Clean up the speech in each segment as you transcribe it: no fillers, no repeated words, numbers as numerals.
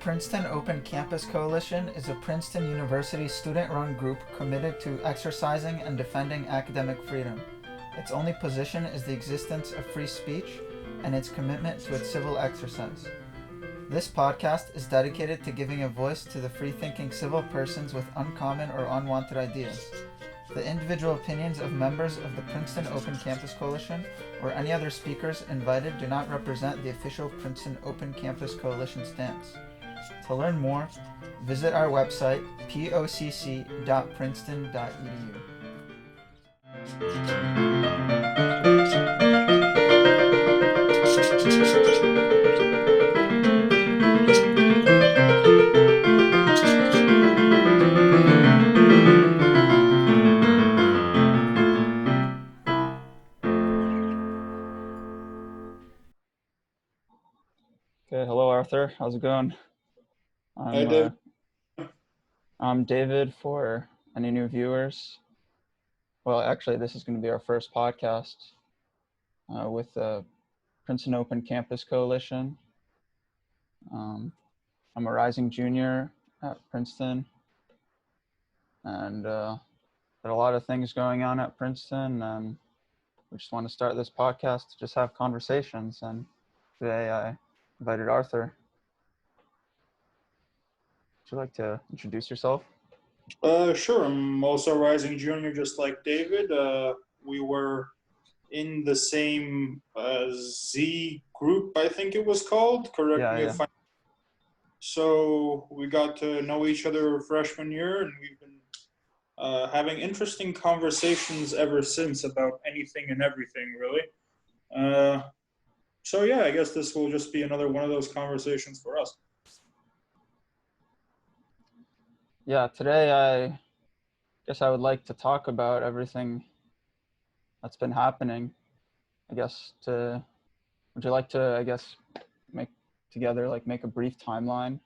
Princeton Open Campus Coalition is a Princeton University student-run group committed to exercising and defending academic freedom. Its only position is the existence of free speech and its commitment to its civil exercise. This podcast is dedicated to giving a voice to the free-thinking civil persons with uncommon or unwanted ideas. The individual opinions of members of the Princeton Open Campus Coalition or any other speakers invited do not represent the official Princeton Open Campus Coalition stance. To learn more, visit our website pocc.princeton.edu. Okay, hello Arthur. How's it going? Hi, David. I'm David for any new viewers. Well, actually, this is going to be our first podcast with the Princeton Open Campus Coalition. I'm a rising junior at Princeton, and got a lot of things going on at Princeton, and we just want to start this podcast to just have conversations. And today I invited Arthur. Would you like to introduce yourself? Sure. I'm also a rising junior, just like David. We were in the same Z group, I think it was called. Correct me if I'm. So we got to know each other freshman year, and we've been having interesting conversations ever since about anything and everything, really. So yeah, I guess this will just be another one of those conversations for us. Yeah, today I guess I would like to talk about everything that's been happening. Would you like to, make a brief timeline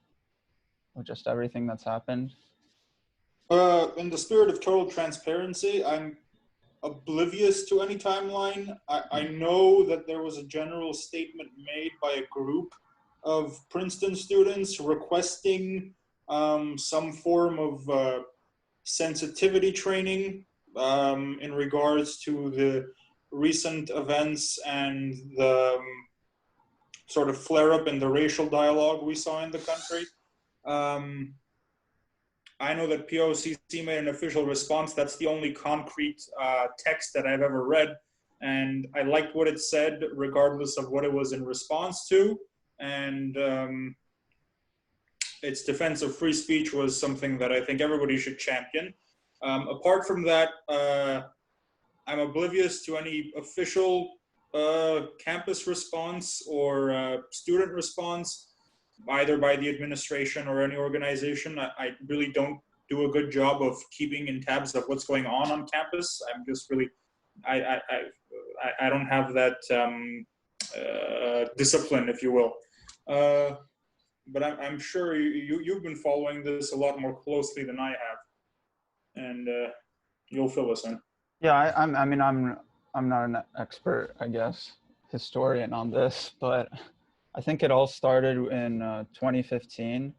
of just everything that's happened? In the spirit of total transparency, I'm oblivious to any timeline. I know that there was a general statement made by a group of Princeton students requesting some form of sensitivity training in regards to the recent events and the sort of flare-up in the racial dialogue we saw in the country. I know that POCC made an official response. That's the only concrete text that I've ever read. And I liked what it said, regardless of what it was in response to. And its defense of free speech was something that I think everybody should champion. Apart from that, I'm oblivious to any official campus response or student response, either by the administration or any organization. I really don't do a good job of keeping in tabs of what's going on campus. I'm just really, I don't have that discipline, if you will. But I'm sure you've been following this a lot more closely than I have, and you'll fill us in. Yeah, I'm not an expert, I guess, historian on this, but I think it all started in 2015.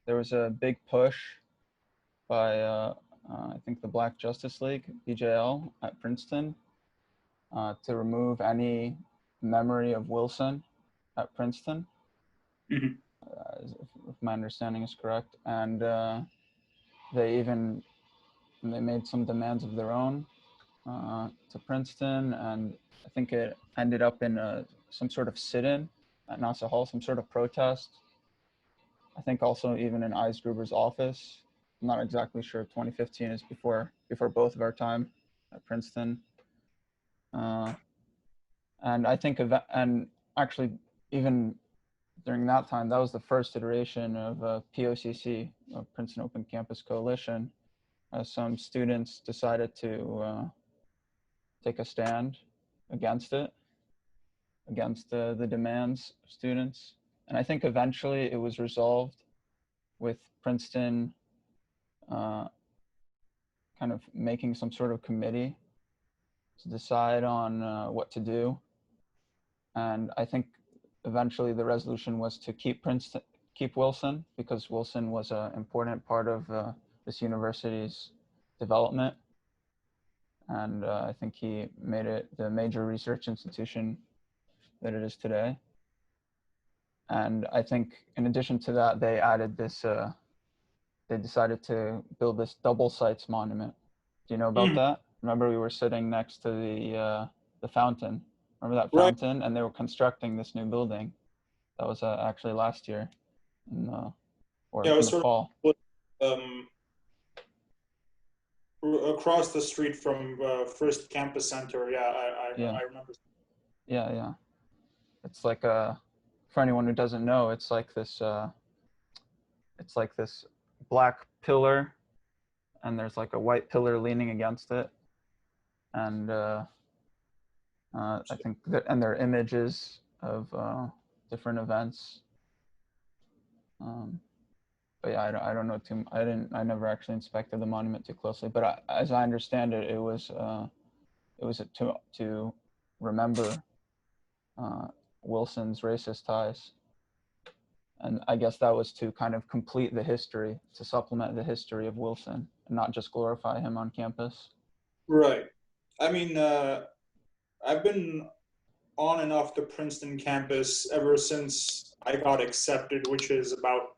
There was a big push by, I think, the Black Justice League, BJL, at Princeton to remove any memory of Wilson at Princeton, Mm-hmm. If my understanding is correct. And they made some demands of their own to Princeton, and I think it ended up in some sort of sit-in at Nassau Hall, some sort of protest. I think also even in Eisgruber's office. I'm not exactly sure. 2015 is before both of our time at Princeton. And I think and actually even during that time, that was the first iteration of POCC, Princeton Open Campus Coalition. Some students decided to take a stand against it, against the demands of students. And I think eventually it was resolved with Princeton kind of making some sort of committee to decide on what to do. And I think eventually the resolution was to keep Princeton, keep Wilson because Wilson was an important part of this university's development. And I think he made it the major research institution that it is today. And I think in addition to that, they added this, they decided to build this double sites monument. Do you know about that? Remember we were sitting next to the fountain. Remember that Right. fountain? And they were constructing this new building. That was actually last year, or Yeah, it in was the sort fall. of across the street from First Campus Center. Yeah, Yeah, I remember. yeah. It's like for anyone who doesn't know, it's like this black pillar, and there's like a white pillar leaning against it, and I think and there are images of different events. But yeah, I don't know too. I never actually inspected the monument too closely. But as I understand it, it was to remember Wilson's racist ties, and I guess that was to kind of complete the history, to supplement the history of Wilson, and not just glorify him on campus. Right. I mean, I've been on and off the Princeton campus ever since I got accepted, which is about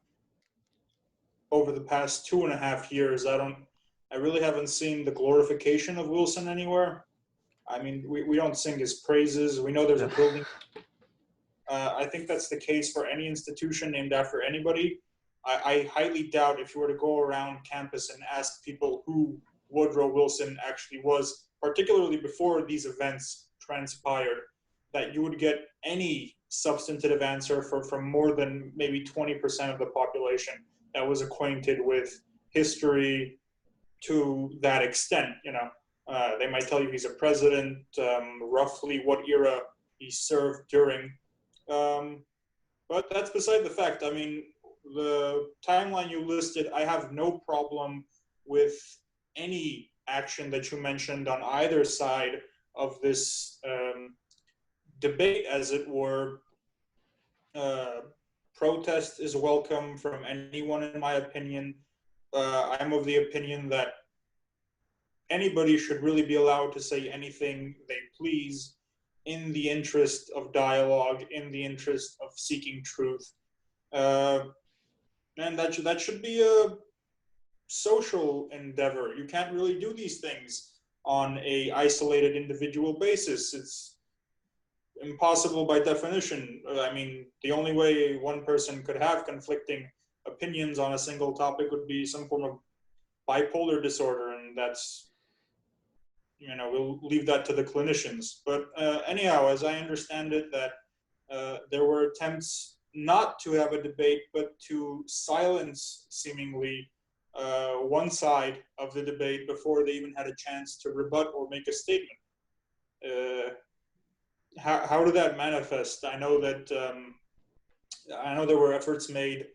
over the past 2.5 years. I really haven't seen the glorification of Wilson anywhere. I mean, we don't sing his praises. We know there's a building. I think that's the case for any institution named after anybody. I highly doubt if you were to go around campus and ask people who Woodrow Wilson actually was, particularly before these events transpired, that you would get any substantive answer from more than maybe 20% of the population that was acquainted with history to that extent. They might tell you he's a president, roughly what era he served during. But that's beside the fact. I mean, the timeline you listed, I have no problem with any action that you mentioned on either side of this debate, as it were. Protest is welcome from anyone, in my opinion. I'm of the opinion that anybody should really be allowed to say anything they please in the interest of dialogue, in the interest of seeking truth. And that should be a social endeavor. You can't really do these things on a isolated individual basis. It's impossible by definition. I mean, the only way one person could have conflicting opinions on a single topic would be some form of bipolar disorder, and that's, we'll leave that to the clinicians. But anyhow, as I understand it, that there were attempts not to have a debate, but to silence seemingly one side of the debate before they even had a chance to rebut or make a statement. How did that manifest? I know that there were efforts made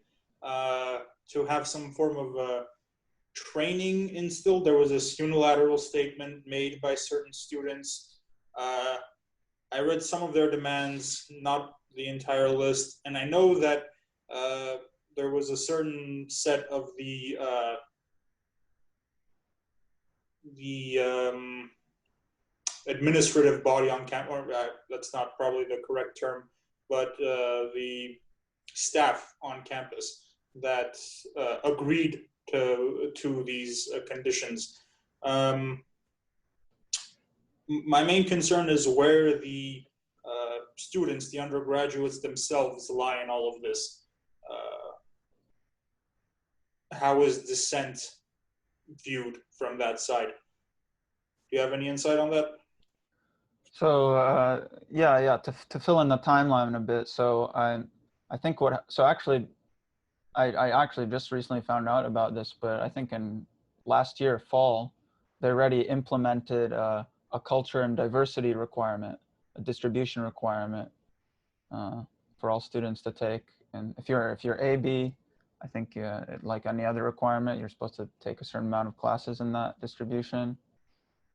to have some form of training instilled. There was this unilateral statement made by certain students. I read some of their demands, not the entire list, and I know that there was a certain set of the administrative body on campus, that's not probably the correct term, but the staff on campus that agreed to these conditions. My main concern is where the students, the undergraduates themselves, lie in all of this. How is dissent viewed from that side? Do you have any insight on that? So yeah, to fill in the timeline a bit. So I think I actually just recently found out about this, but I think in last year fall, they already implemented a culture and diversity requirement, a distribution requirement for all students to take. And if you're AB, I think like any other requirement, you're supposed to take a certain amount of classes in that distribution.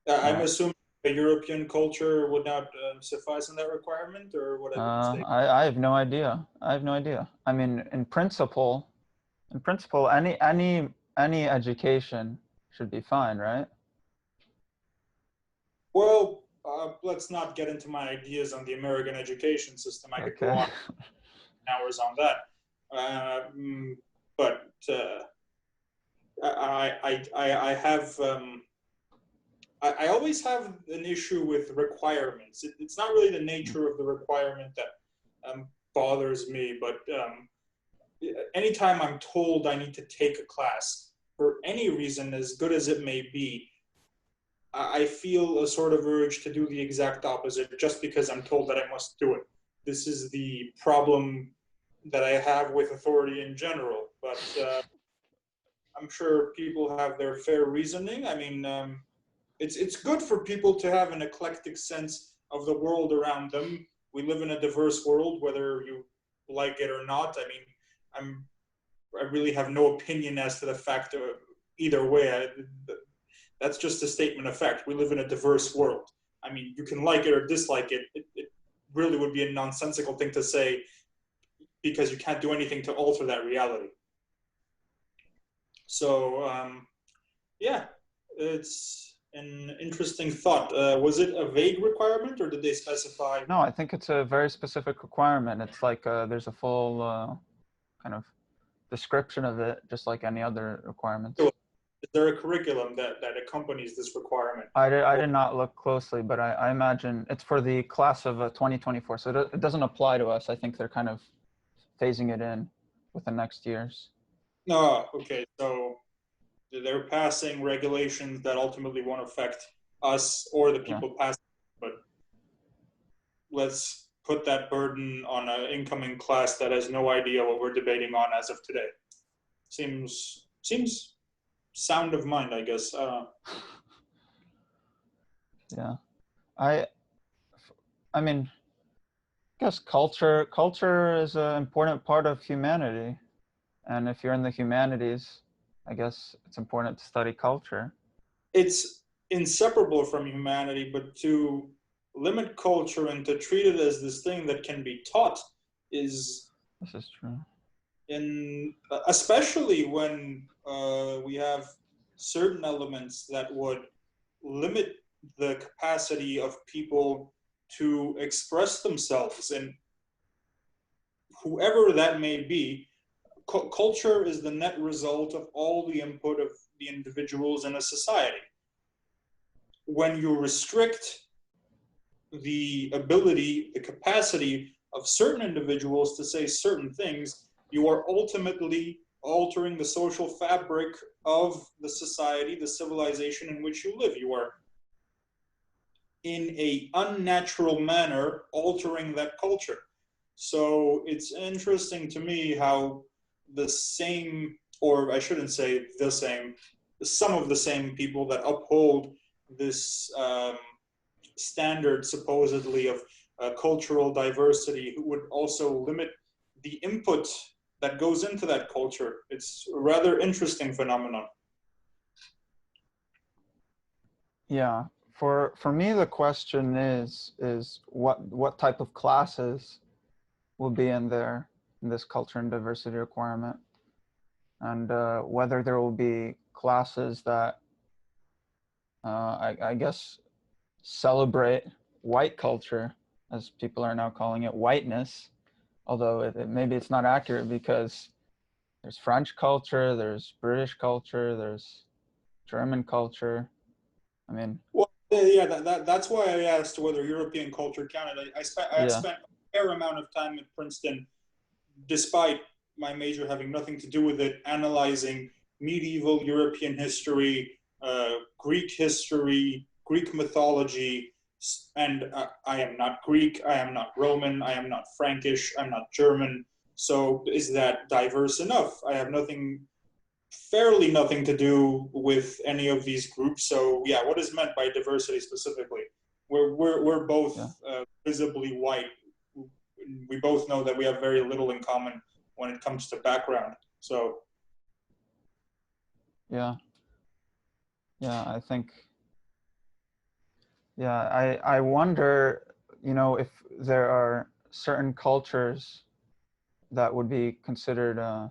I'm assuming a European culture would not suffice in that requirement, or what I been mistaken? I have no idea. I have no idea. I mean, in principle, any education should be fine, right? Well, let's not get into my ideas on the American education system. I could go Okay. on hours on that. But I have I always have an issue with requirements. It's not really the nature of the requirement that bothers me, but anytime I'm told I need to take a class for any reason, as good as it may be, I feel a sort of urge to do the exact opposite just because I'm told that I must do it. This is the problem that I have with authority in general, but I'm sure people have their fair reasoning. I mean, it's good for people to have an eclectic sense of the world around them. We live in a diverse world, whether you like it or not. I mean, I really have no opinion as to the fact of either way. That's just a statement of fact. We live in a diverse world. I mean, you can like it or dislike it. It really would be a nonsensical thing to say because you can't do anything to alter that reality. So, yeah, it's an interesting thought. Was it a vague requirement or did they specify? No, I think it's a very specific requirement. It's like there's a full kind of description of it, just like any other requirements. Is there a curriculum that accompanies this requirement? I did not look closely, but I imagine it's for the class of 2024. So it doesn't apply to us. I think they're kind of phasing it in with the next years. No, okay. So they're passing regulations that ultimately won't affect us or the people passing, but let's put that burden on an incoming class that has no idea what we're debating on as of today. Seems sound of mind, I guess. Yeah, I mean, I guess culture is an important part of humanity, and if you're in the humanities, I guess it's important to study culture. It's inseparable from humanity, but to limit culture and to treat it as this thing that can be taught is. This is true. Especially when we have certain elements that would limit the capacity of people to express themselves, and whoever that may be, culture is the net result of all the input of the individuals in a society. When you restrict the ability, the capacity of certain individuals to say certain things, you are ultimately altering the social fabric of the society, the civilization in which you live. You are, in an unnatural manner, altering that culture. So it's interesting to me how the same, or I shouldn't say the same, some of the same people that uphold this standard supposedly of cultural diversity would also limit the input that goes into that culture. It's a rather interesting phenomenon. Yeah, for me the question is what type of classes will be in this culture and diversity requirement, and whether there will be classes that I guess celebrate white culture, as people are now calling it, whiteness, although maybe it's not accurate because there's French culture, there's British culture, there's German culture. I mean, well, yeah, that's why I asked whether European culture counted. I spent a fair amount of time at Princeton, despite my major having nothing to do with it, analyzing medieval European history, Greek history, Greek mythology, and I am not Greek, I am not Roman, I am not Frankish, I'm not German. So is that diverse enough? I have fairly nothing to do with any of these groups. So yeah, what is meant by diversity specifically? We're both visibly white. We both know that we have very little in common when it comes to background. So yeah, I think Yeah, I wonder, if there are certain cultures that would be considered, I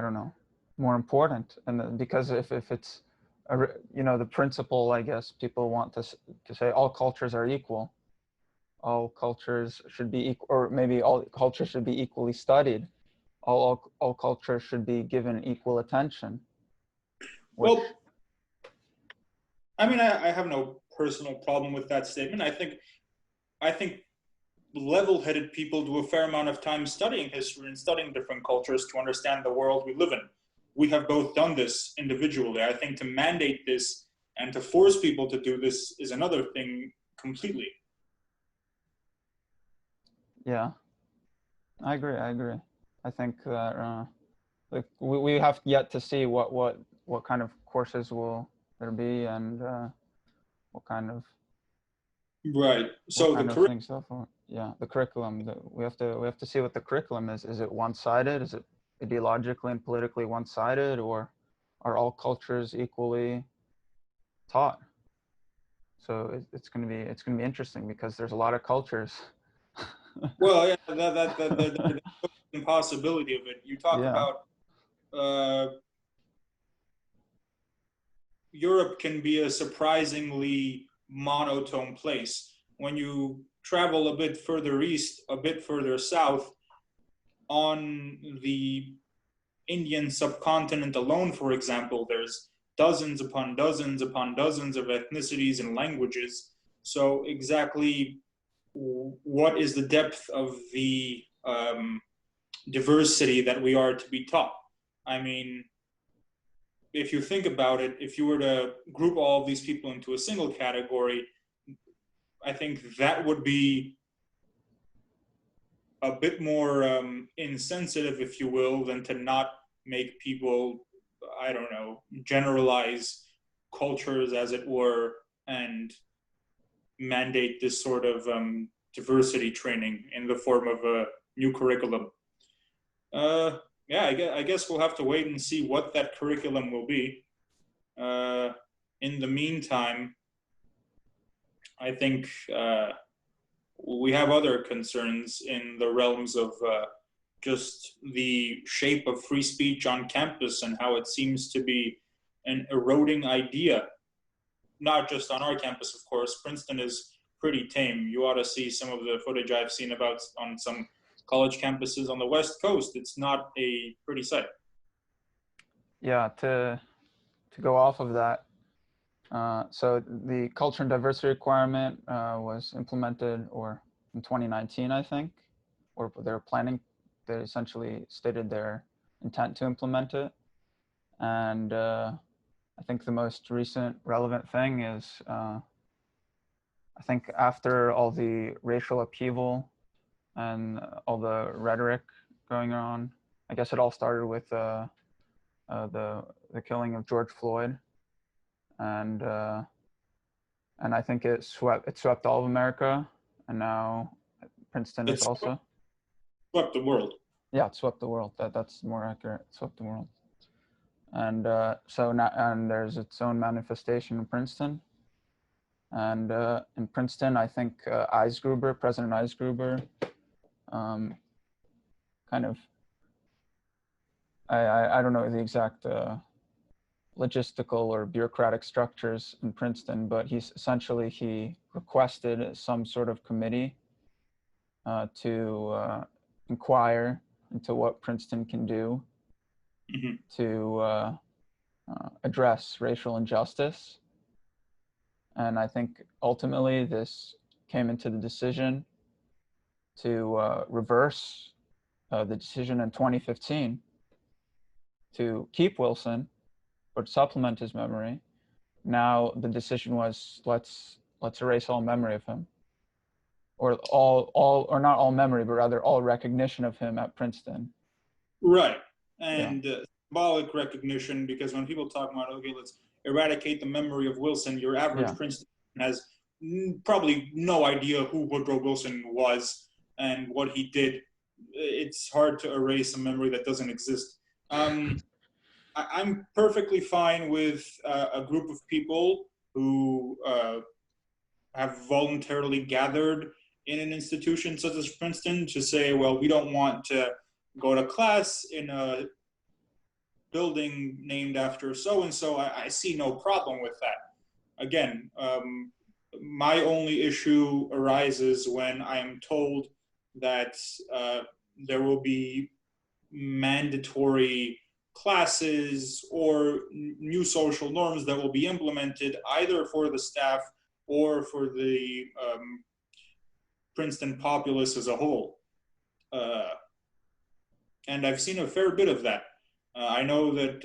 don't know, more important, and because if it's, the principle, I guess people want to say all cultures are equal, all cultures should be equal, or maybe all cultures should be equally studied, all cultures should be given equal attention, which, Well, I mean, I have no personal problem with that statement. I think level-headed people do a fair amount of time studying history and studying different cultures to understand the world we live in. We have both done this individually. I think to mandate this and to force people to do this is another thing completely. yeah, I agree. I think that like we have yet to see what kind of courses will there be, and what kind of Right. So the things stuff. Yeah, the curriculum. We have to see what the curriculum is. Is it one-sided? Is it ideologically and politically one-sided, or are all cultures equally taught? So it's gonna be interesting because there's a lot of cultures. well, yeah, the impossibility of it. You talk Yeah, about Europe can be a surprisingly monotone place. When you travel a bit further east, a bit further south, on the Indian subcontinent alone, for example, there's dozens upon dozens upon dozens of ethnicities and languages. So, exactly what is the depth of the diversity that we are to be taught? I mean, if you think about it, if you were to group all of these people into a single category, I think that would be a bit more insensitive, if you will, than to not make people, I don't know, generalize cultures, as it were, and mandate this sort of diversity training in the form of a new curriculum. Yeah, I guess we'll have to wait and see what that curriculum will be. Uh, in the meantime, I think we have other concerns in the realms of just the shape of free speech on campus and how it seems to be an eroding idea. Not just on our campus, of course. Princeton is pretty tame. You ought to see some of the footage I've seen about on some college campuses on the West Coast. It's not a pretty sight. yeah. To go off of that, so the culture and diversity requirement was implemented, or in 2019, I think, or they're planning. They essentially stated their intent to implement it, and I think the most recent relevant thing is, I think after all the racial upheaval and all the rhetoric going on, I guess it all started with the killing of George Floyd, and I think it swept all of America, and now Princeton is It's also, swept the world. yeah, it swept the world. That's more accurate. It swept the world, and so now, and there's its own manifestation in Princeton, and in Princeton, I think President Eisgruber, kind of, I don't know the exact logistical or bureaucratic structures in Princeton, but he requested some sort of committee to inquire into what Princeton can do Mhm. to address racial injustice. And I think ultimately this came into the decision to reverse the decision in 2015 to keep Wilson, but supplement his memory. Now the decision was, let's erase all memory of him, or or not all memory, but rather all recognition of him at Princeton. Right. Yeah. And symbolic recognition, because when people talk about, okay, let's eradicate the memory of Wilson, your average Yeah. Princeton has probably no idea who Woodrow Wilson was and what he did. It's hard to erase a memory that doesn't exist. I'm perfectly fine with a group of people who have voluntarily gathered in an institution such as Princeton to say, well, we don't want to go to class in a building named after so-and-so. I see no problem with that. Again, my only issue arises when I am told that there will be mandatory classes or new social norms that will be implemented either for the staff or for the Princeton populace as a whole. And I've seen a fair bit of that. I know that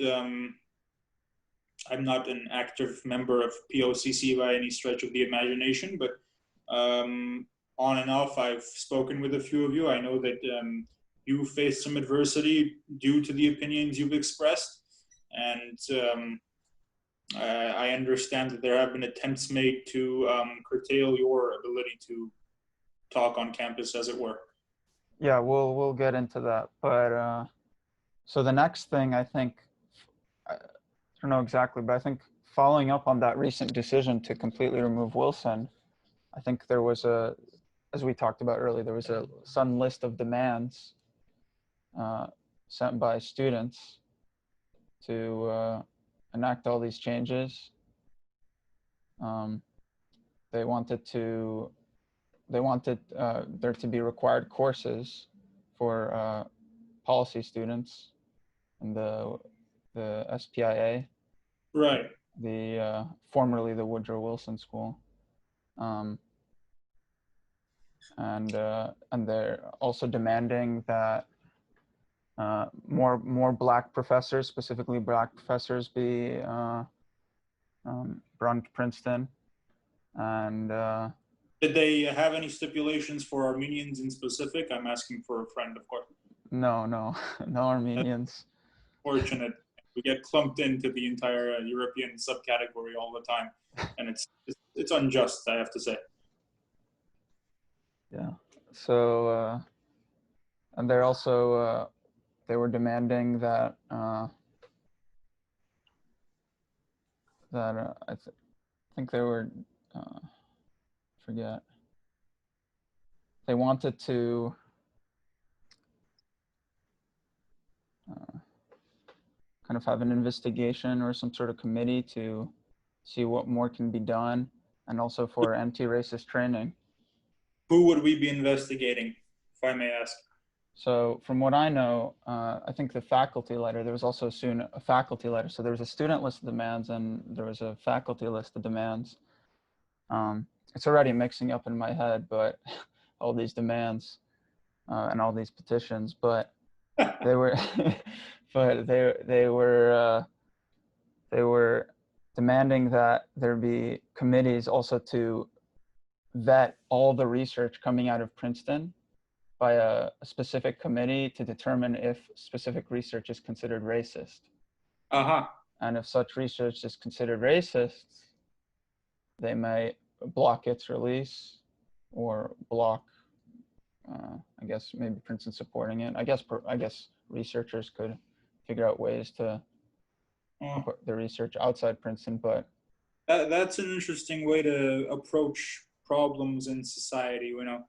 I'm not an active member of POCC by any stretch of the imagination, but on and off, I've spoken with a few of you. I know that you faced some adversity due to the opinions you've expressed, and I understand that there have been attempts made to curtail your ability to talk on campus, as it were. Yeah, we'll get into that. But so the next thing, I think, I don't know exactly, but I think following up on that recent decision to completely remove Wilson, I think there was as we talked about earlier, there was a sudden list of demands sent by students to enact all these changes. They wanted there to be required courses for policy students in the SPIA, right? The formerly the Woodrow Wilson School, and they're also demanding that more Black professors, specifically Black professors, be brought to Princeton, and did they have any stipulations for Armenians in specific? I'm asking for a friend, of course. no Armenians. Fortunate. We get clumped into the entire European subcategory all the time, and it's unjust, I have to say. Yeah. So and they're also they were demanding that I think they were forget. They wanted to kind of have an investigation or some sort of committee to see what more can be done, and also for anti-racist training. Who would we be investigating, if I may ask? So from what I know, I think the faculty letter, there was also soon a faculty letter. So there was a student list of demands and there was a faculty list of demands. It's already mixing up in my head, but all these demands and all these petitions, but they were, but they were demanding that there be committees also to vet all the research coming out of Princeton by a specific committee to determine if specific research is considered racist. And if such research is considered racist, they may block its release or block, I guess maybe Princeton supporting it. I guess researchers could figure out ways to put the research outside Princeton, but that's an interesting way to approach problems in society. You know,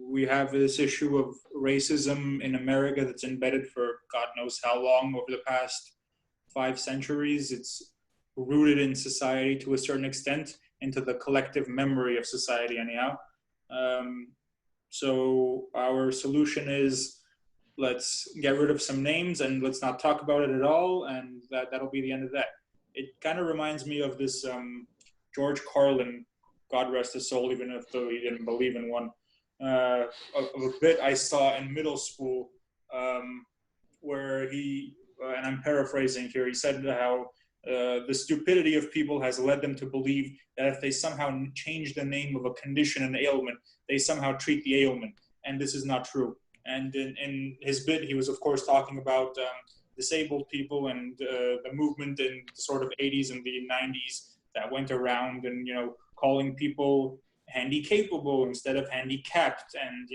we have this issue of racism in America that's embedded for God knows how long, over the past 5 centuries. It's rooted in society to a certain extent, into the collective memory of society anyhow. So our solution is, let's get rid of some names and let's not talk about it at all, and that'll be the end of that. It kind of reminds me of this George Carlin, God rest his soul, even if he didn't believe in one, of a bit I saw in middle school, where he, and I'm paraphrasing here, he said how the stupidity of people has led them to believe that if they somehow change the name of a condition, an ailment, they somehow treat the ailment, and this is not true. And in his bit, he was of course talking about disabled people and the movement in the sort of 80s and the 90s that went around, and calling people handy-capable instead of handicapped, and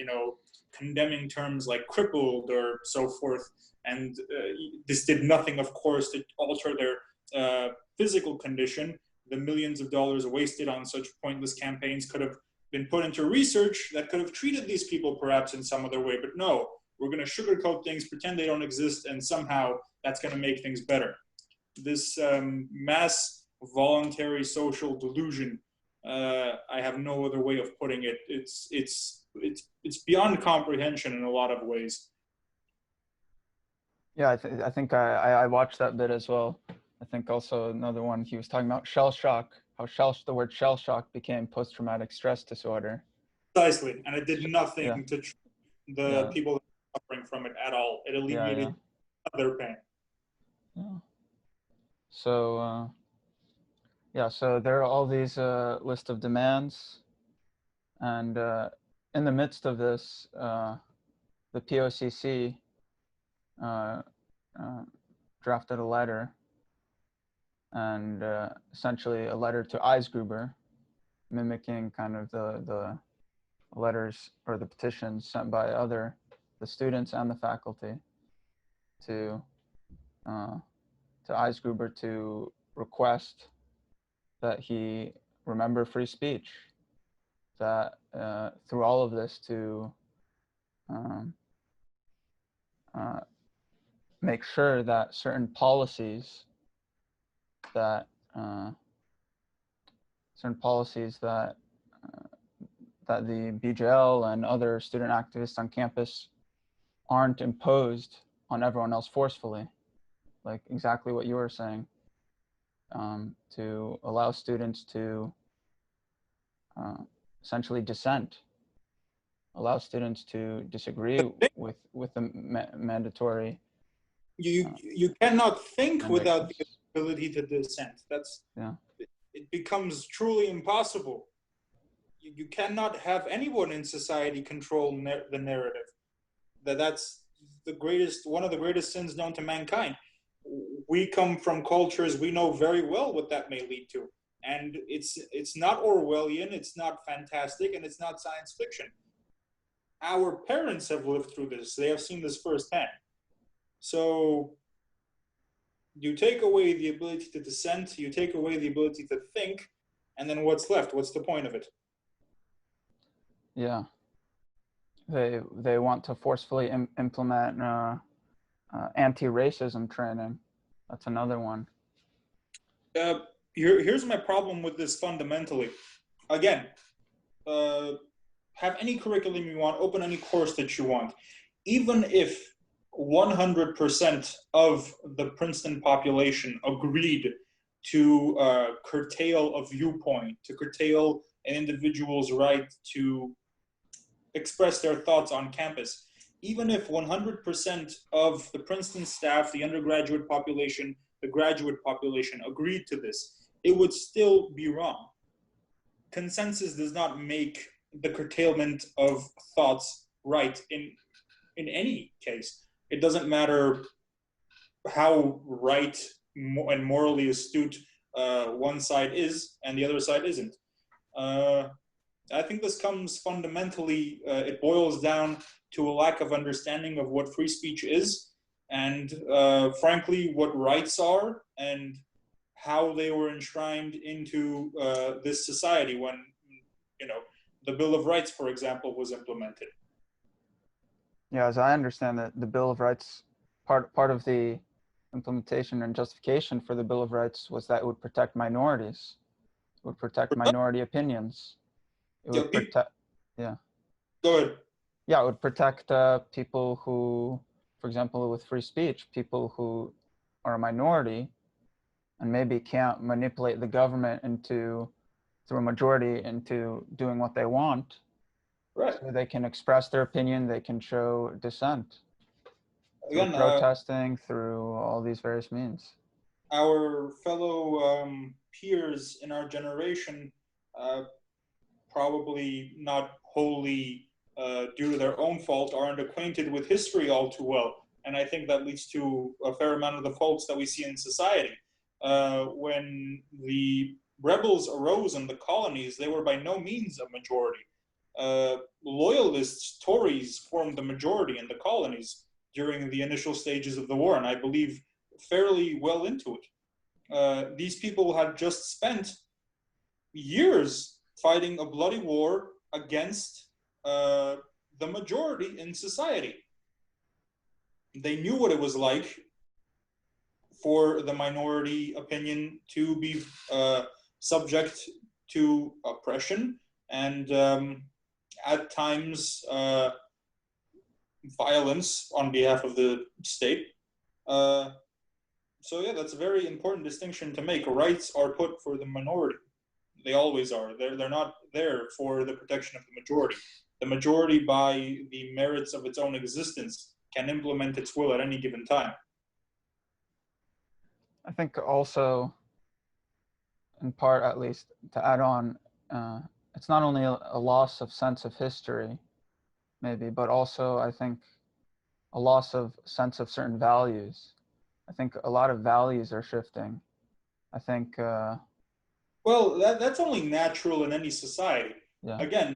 condemning terms like crippled or so forth. And this did nothing, of course, to alter their physical condition. the millions of dollars wasted on such pointless campaigns could have been put into research that could have treated these people perhaps in some other way. But no, we're going to sugarcoat things, pretend they don't exist, and somehow that's going to make things better. This mass voluntary social delusion, I have no other way of putting it. It's beyond comprehension in a lot of ways. Yeah, I think I watched that bit as well. I think also another one, he was talking about shell shock, how the word shell shock became post-traumatic stress disorder. Precisely, and it did nothing Yeah. to the people suffering from it at all. It alleviated their pain. Yeah. So, so there are all these list of demands, and in the midst of this, the POCC drafted a letter, and essentially a letter to Eisgruber, mimicking kind of the letters or the petitions sent by the students and the faculty to Eisgruber to request that he remember free speech, that through all of this to make sure that certain policies that that the BJL and other student activists on campus aren't imposed on everyone else forcefully, like exactly what you were saying, to allow students to essentially dissent, allow students to disagree with the mandatory. You cannot think without the ability to dissent. It becomes truly impossible. You cannot have anyone in society control the narrative. That's one of the greatest sins known to mankind. We come from cultures, we know very well what that may lead to. And it's not Orwellian, it's not fantastic, and it's not science fiction. Our parents have lived through this. They have seen this firsthand. So you take away the ability to dissent, you take away the ability to think, and then what's left? What's the point of it? Yeah. They want to forcefully implement anti-racism training. That's another one. Here's my problem with this fundamentally. Again, have any curriculum you want, open any course that you want. Even if 100% of the Princeton population agreed to curtail a viewpoint, to curtail an individual's right to express their thoughts on campus, even if 100% of the Princeton staff, the undergraduate population, the graduate population agreed to this, it would still be wrong. Consensus does not make the curtailment of thoughts right in any case. It doesn't matter how right and morally astute one side is and the other side isn't. I think this comes fundamentally, it boils down to a lack of understanding of what free speech is, and frankly, what rights are, and how they were enshrined into this society when, the Bill of Rights, for example, was implemented. Yeah, as I understand it, the Bill of Rights, part of the implementation and justification for the Bill of Rights was that it would protect minorities, it would protect minority opinions. It would protect, Go ahead. Yeah, it would protect people who, for example, with free speech, people who are a minority and maybe can't manipulate the government through a majority into doing what they want. Right. So they can express their opinion, they can show dissent. Again, through protesting, through all these various means. Our fellow peers in our generation, probably not wholly due to their own fault, aren't acquainted with history all too well. And I think that leads to a fair amount of the faults that we see in society. When the rebels arose in the colonies, they were by no means a majority. Loyalists, Tories, formed the majority in the colonies during the initial stages of the war, and I believe fairly well into it. these people had just spent years fighting a bloody war against the majority in society. They knew what it was like for the minority opinion to be subject to oppression and at times violence on behalf of the state. So yeah, that's a very important distinction to make. Rights are put for the minority. They always are. They're not there for the protection of the majority. The majority, by the merits of its own existence, can implement its will at any given time. I think also, in part at least, to add on, it's not only a loss of sense of history, maybe, but also I think a loss of sense of certain values. I think a lot of values are shifting. I think. Well, that's only natural in any society. Yeah. Again,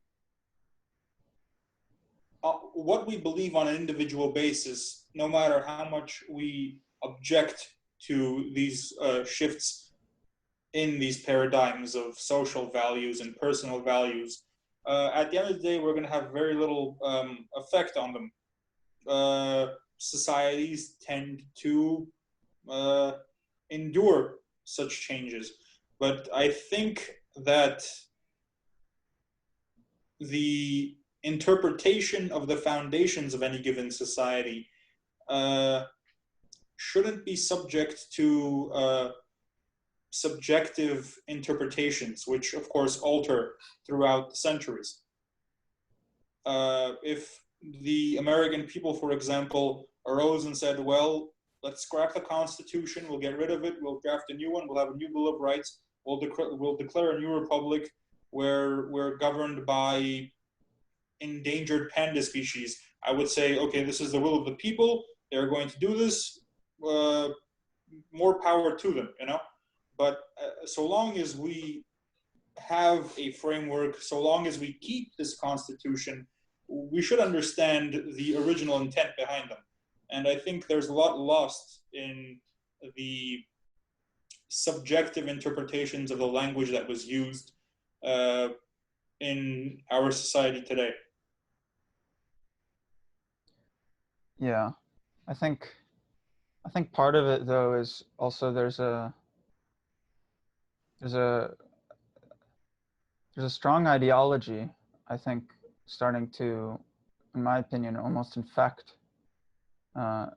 what we believe on an individual basis, no matter how much we object to these shifts in these paradigms of social values and personal values, at the end of the day, we're going to have very little effect on them. Societies tend to endure such changes. But I think that the interpretation of the foundations of any given society shouldn't be subject to subjective interpretations, which of course alter throughout the centuries. If the American people, for example, arose and said, well, let's scrap the Constitution, we'll get rid of it, we'll draft a new one, we'll have a new Bill of Rights, we'll declare a new republic where we're governed by endangered panda species, I would say, okay, this is the will of the people, they're going to do this, more power to them, you know? But so long as we have a framework, so long as we keep this Constitution, we should understand the original intent behind them. And I think there's a lot lost in the subjective interpretations of the language that was used in our society today. Yeah, I think part of it though is also there's a strong ideology, I think, starting to, in my opinion, almost infect the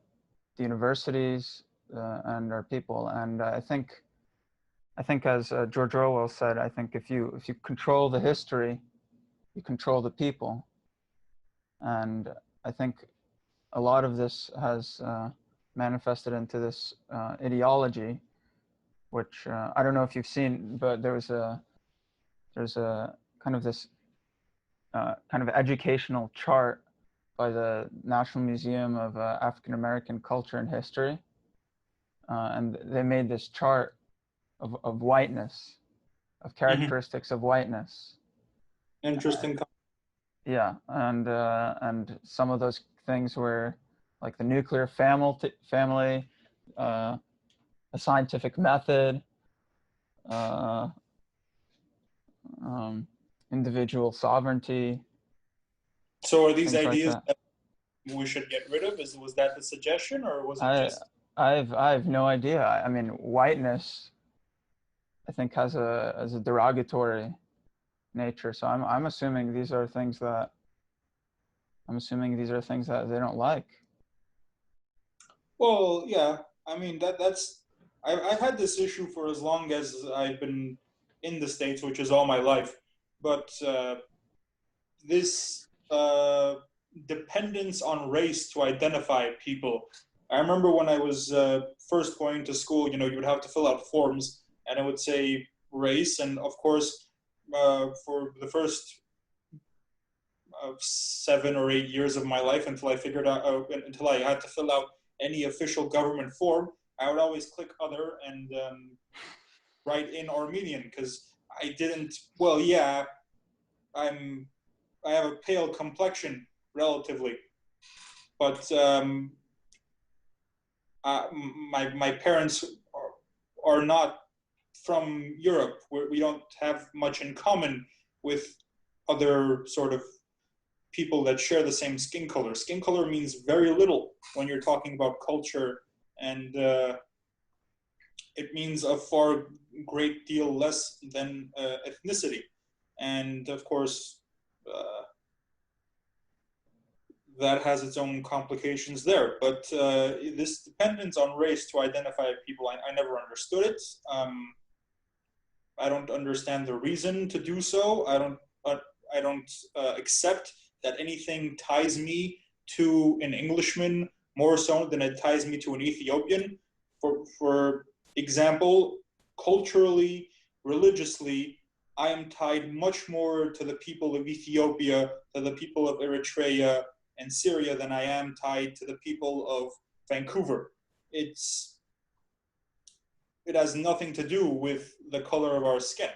universities and our people. And I think as George Orwell said, I think if you control the history, you control the people. And I think a lot of this has manifested into this ideology, which I don't know if you've seen, but there's a kind of this kind of educational chart by the National Museum of African American Culture and History, and they made this chart of whiteness, of characteristics of whiteness. Interesting. Yeah, and some of those things were like the nuclear family, a scientific method, individual sovereignty. So are these ideas like that we should get rid of? Was that the suggestion, or was it just? I have no idea. I mean, whiteness, I think, has a derogatory nature. So I'm assuming these are things that they don't like. Well, yeah. I mean that's I've had this issue for as long as I've been in the States, which is all my life. But this dependence on race to identify people. I remember when I was first going to school, you would have to fill out forms, and it would say race, and of course, for the first 7 or 8 years of my life, until I had to fill out any official government form, I would always click other and write in Armenian, because I didn't. Well, yeah, I have a pale complexion relatively, but my parents are not from Europe, where we don't have much in common with other sort of people that share the same skin color. Skin color means very little when you're talking about culture, and it means a far great deal less than ethnicity. And of course, that has its own complications there. But this dependence on race to identify people, I never understood it. I don't understand the reason to do so. I don't accept that anything ties me to an Englishman more so than it ties me to an Ethiopian. For example, culturally, religiously, I am tied much more to the people of Ethiopia, to the people of Eritrea and Syria than I am tied to the people of Vancouver. It has nothing to do with the color of our skin.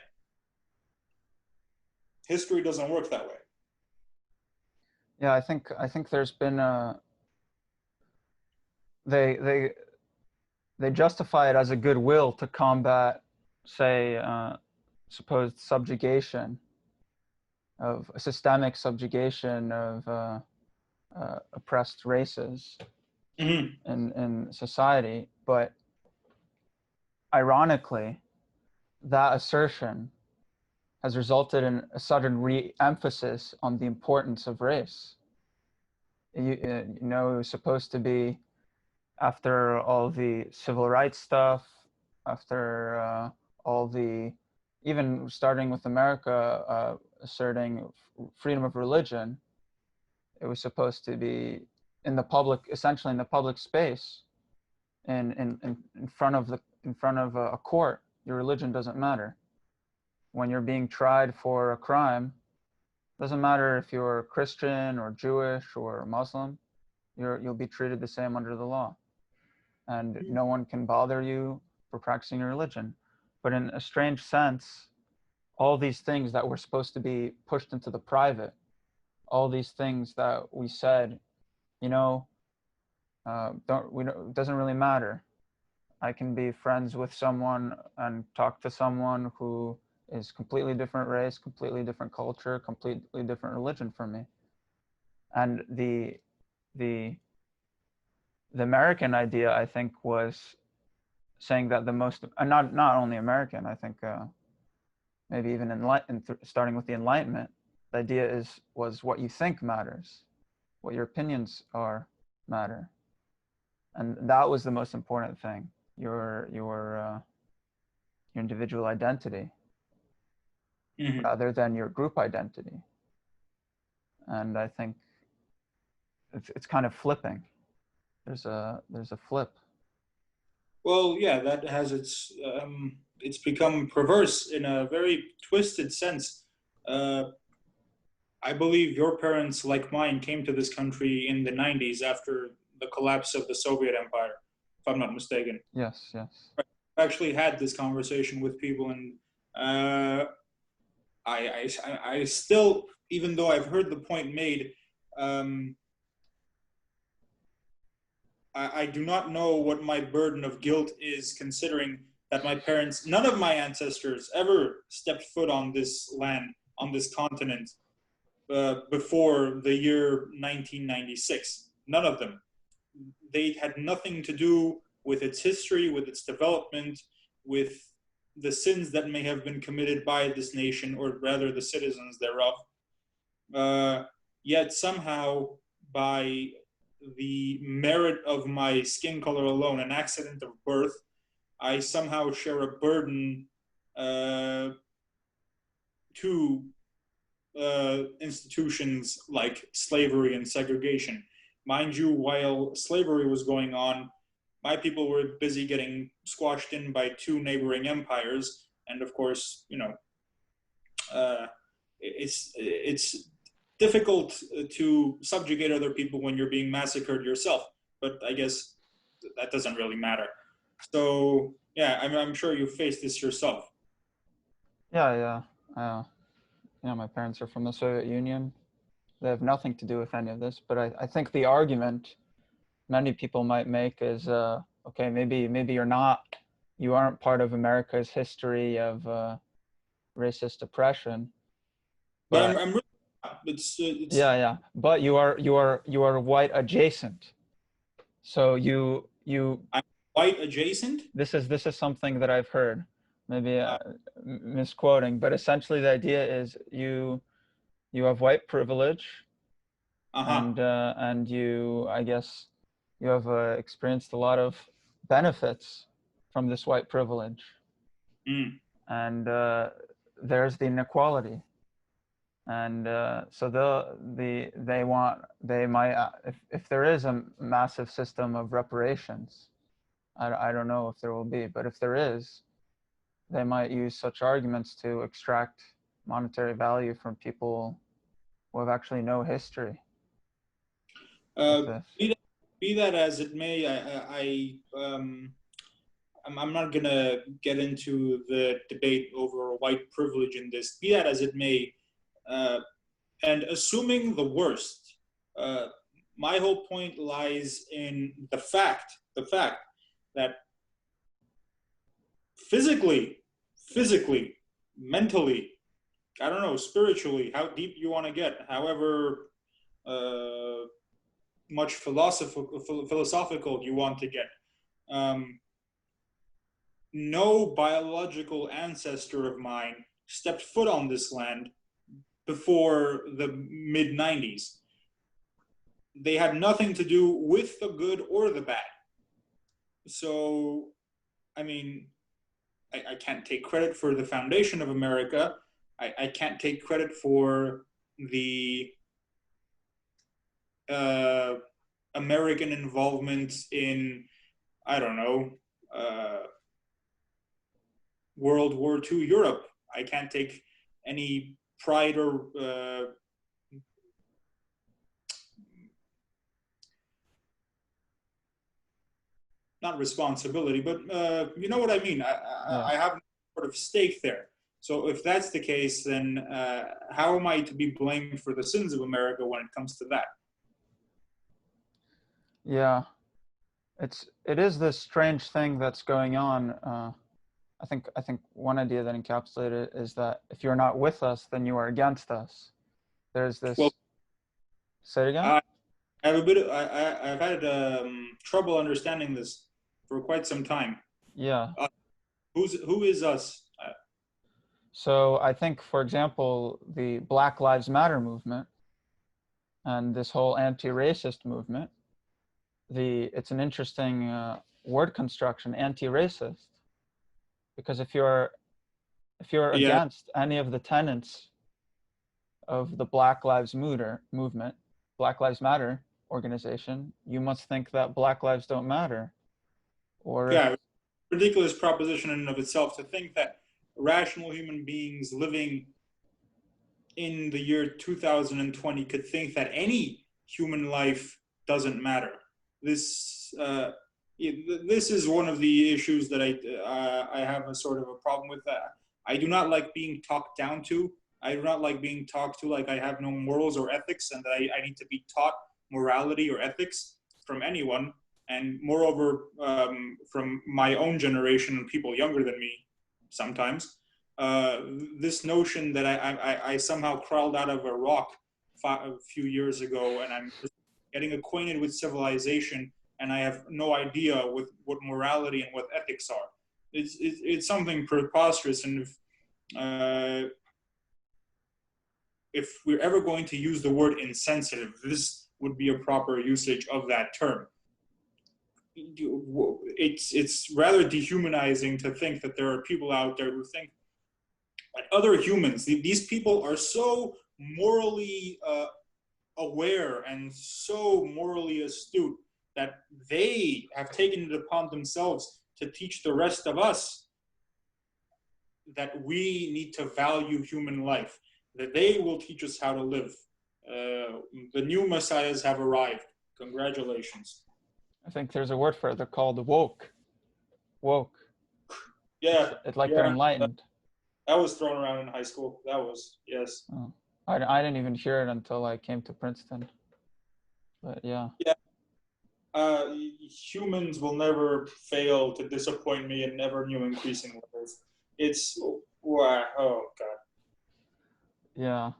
History doesn't work that way. Yeah, I think there's been they justify it as a goodwill to combat, say, supposed subjugation of systemic subjugation of oppressed races in society. But ironically, that assertion has resulted in a sudden re-emphasis on the importance of race. You know, it was supposed to be, after all the civil rights stuff, after all the, even starting with America asserting freedom of religion, it was supposed to be in the public, essentially in the public space, in front of a court. Your religion doesn't matter. When you're being tried for a crime, doesn't matter if you're Christian or Jewish or Muslim, you'll be treated the same under the law, and no one can bother you for practicing your religion. But in a strange sense, all these things that were supposed to be pushed into the private, all these things that we said, you know, it doesn't really matter. I can be friends with someone and talk to someone who is completely different race, completely different culture, completely different religion from me. And the American idea, I think, was saying that the most, not only American, I think maybe even starting with the Enlightenment, the idea was what you think matters, what your opinions are matter, and that was the most important thing, your individual identity, rather than your group identity. And I think it's kind of flipping. There's a flip. Well, yeah, that has it's become perverse in a very twisted sense. I believe your parents, like mine, came to this country in the 90s after the collapse of the Soviet Empire, if I'm not mistaken. Yes, yes. I actually had this conversation with people, and I still, even though I've heard the point made, I do not know what my burden of guilt is, considering that my parents, none of my ancestors ever stepped foot on this land, on this continent, before the year 1996. None of them. They had nothing to do with its history, with its development, with the sins that may have been committed by this nation, or rather the citizens thereof. Yet somehow, by the merit of my skin color alone, an accident of birth, I somehow share a burden to institutions like slavery and segregation. Mind you, while slavery was going on, my people were busy getting squashed in by two neighboring empires, and of course, you know, it's difficult to subjugate other people when you're being massacred yourself. But I guess that doesn't really matter. So yeah, I'm sure you faced this yourself. Yeah. My parents are from the Soviet Union. They have nothing to do with any of this. But I think the argument many people might make is, okay, maybe you're not you aren't part of America's history of racist oppression. But But I'm really not. It's yeah, but you are white adjacent. So you I'm white adjacent. this is something that I've heard, maybe Uh, misquoting, but essentially the idea is you have white privilege, uh-huh. and you, I guess, you have experienced a lot of benefits from this white privilege, Mm. and there's the inequality, and so they might if there is a massive system of reparations, I don't know if there will be, but if there is, they might use such arguments to extract monetary value from people who have actually no history with Uh, this. be that as it may, I'm not gonna get into the debate over white privilege in this. Be that as it may, uh, and assuming the worst, uh, my whole point lies in the fact that physically, mentally, I don't know, spiritually, how deep you want to get, however uh, much philosophical you want to get. Um, no biological ancestor of mine stepped foot on this land before the mid 90s. They had nothing to do with the good or the bad. So, I mean, I can't take credit for the foundation of America. I can't take credit for the uh, American involvement in, I don't know, World War II Europe. I can't take any pride or not responsibility, but you know what I mean. Yeah. I have no sort of stake there. So if that's the case, then how am I to be blamed for the sins of America when it comes to that? Yeah, it is this strange thing that's going on. I think one idea that encapsulated it is that if you're not with us, then you are against us. There's Well, this. Say it again. I have a bit. I've had trouble understanding this for quite some time. Yeah. Uh, who is us? So I think, for example, the Black Lives Matter movement and this whole anti-racist movement, it's an interesting word construction, anti-racist, because if you're Yeah, against any of the tenets of the Black Lives Matter movement, Black Lives Matter organization, you must think that Black lives don't matter. Or if yeah, ridiculous proposition in and of itself to think that rational human beings living in the year 2020 could think that any human life doesn't matter. This this is one of the issues that I have a sort of a problem with. That I do not like being talked down to. I do not like being talked to like I have no morals or ethics, and that I need to be taught morality or ethics from anyone. And moreover, from my own generation and people younger than me, sometimes uh, this notion that I somehow crawled out of a rock a few years ago, and I'm just getting acquainted with civilization, and I have no idea with what morality and what ethics are. It's something preposterous, and if we're ever going to use the word insensitive, this would be a proper usage of that term. It's rather dehumanizing to think that there are people out there who think like other humans. These people are so morally aware and so morally astute that they have taken it upon themselves to teach the rest of us that we need to value human life, that they will teach us how to live. The new messiahs have arrived. Congratulations. I think there's a word for it, they're called woke. Woke. Yeah, It's like they're yeah. enlightened. That was thrown around in high school. That was, yes. Oh. I didn't even hear it until I came to Princeton. But yeah. Yeah. humans will never fail to disappoint me in ever new increasing ways. It's wow, oh god. Yeah.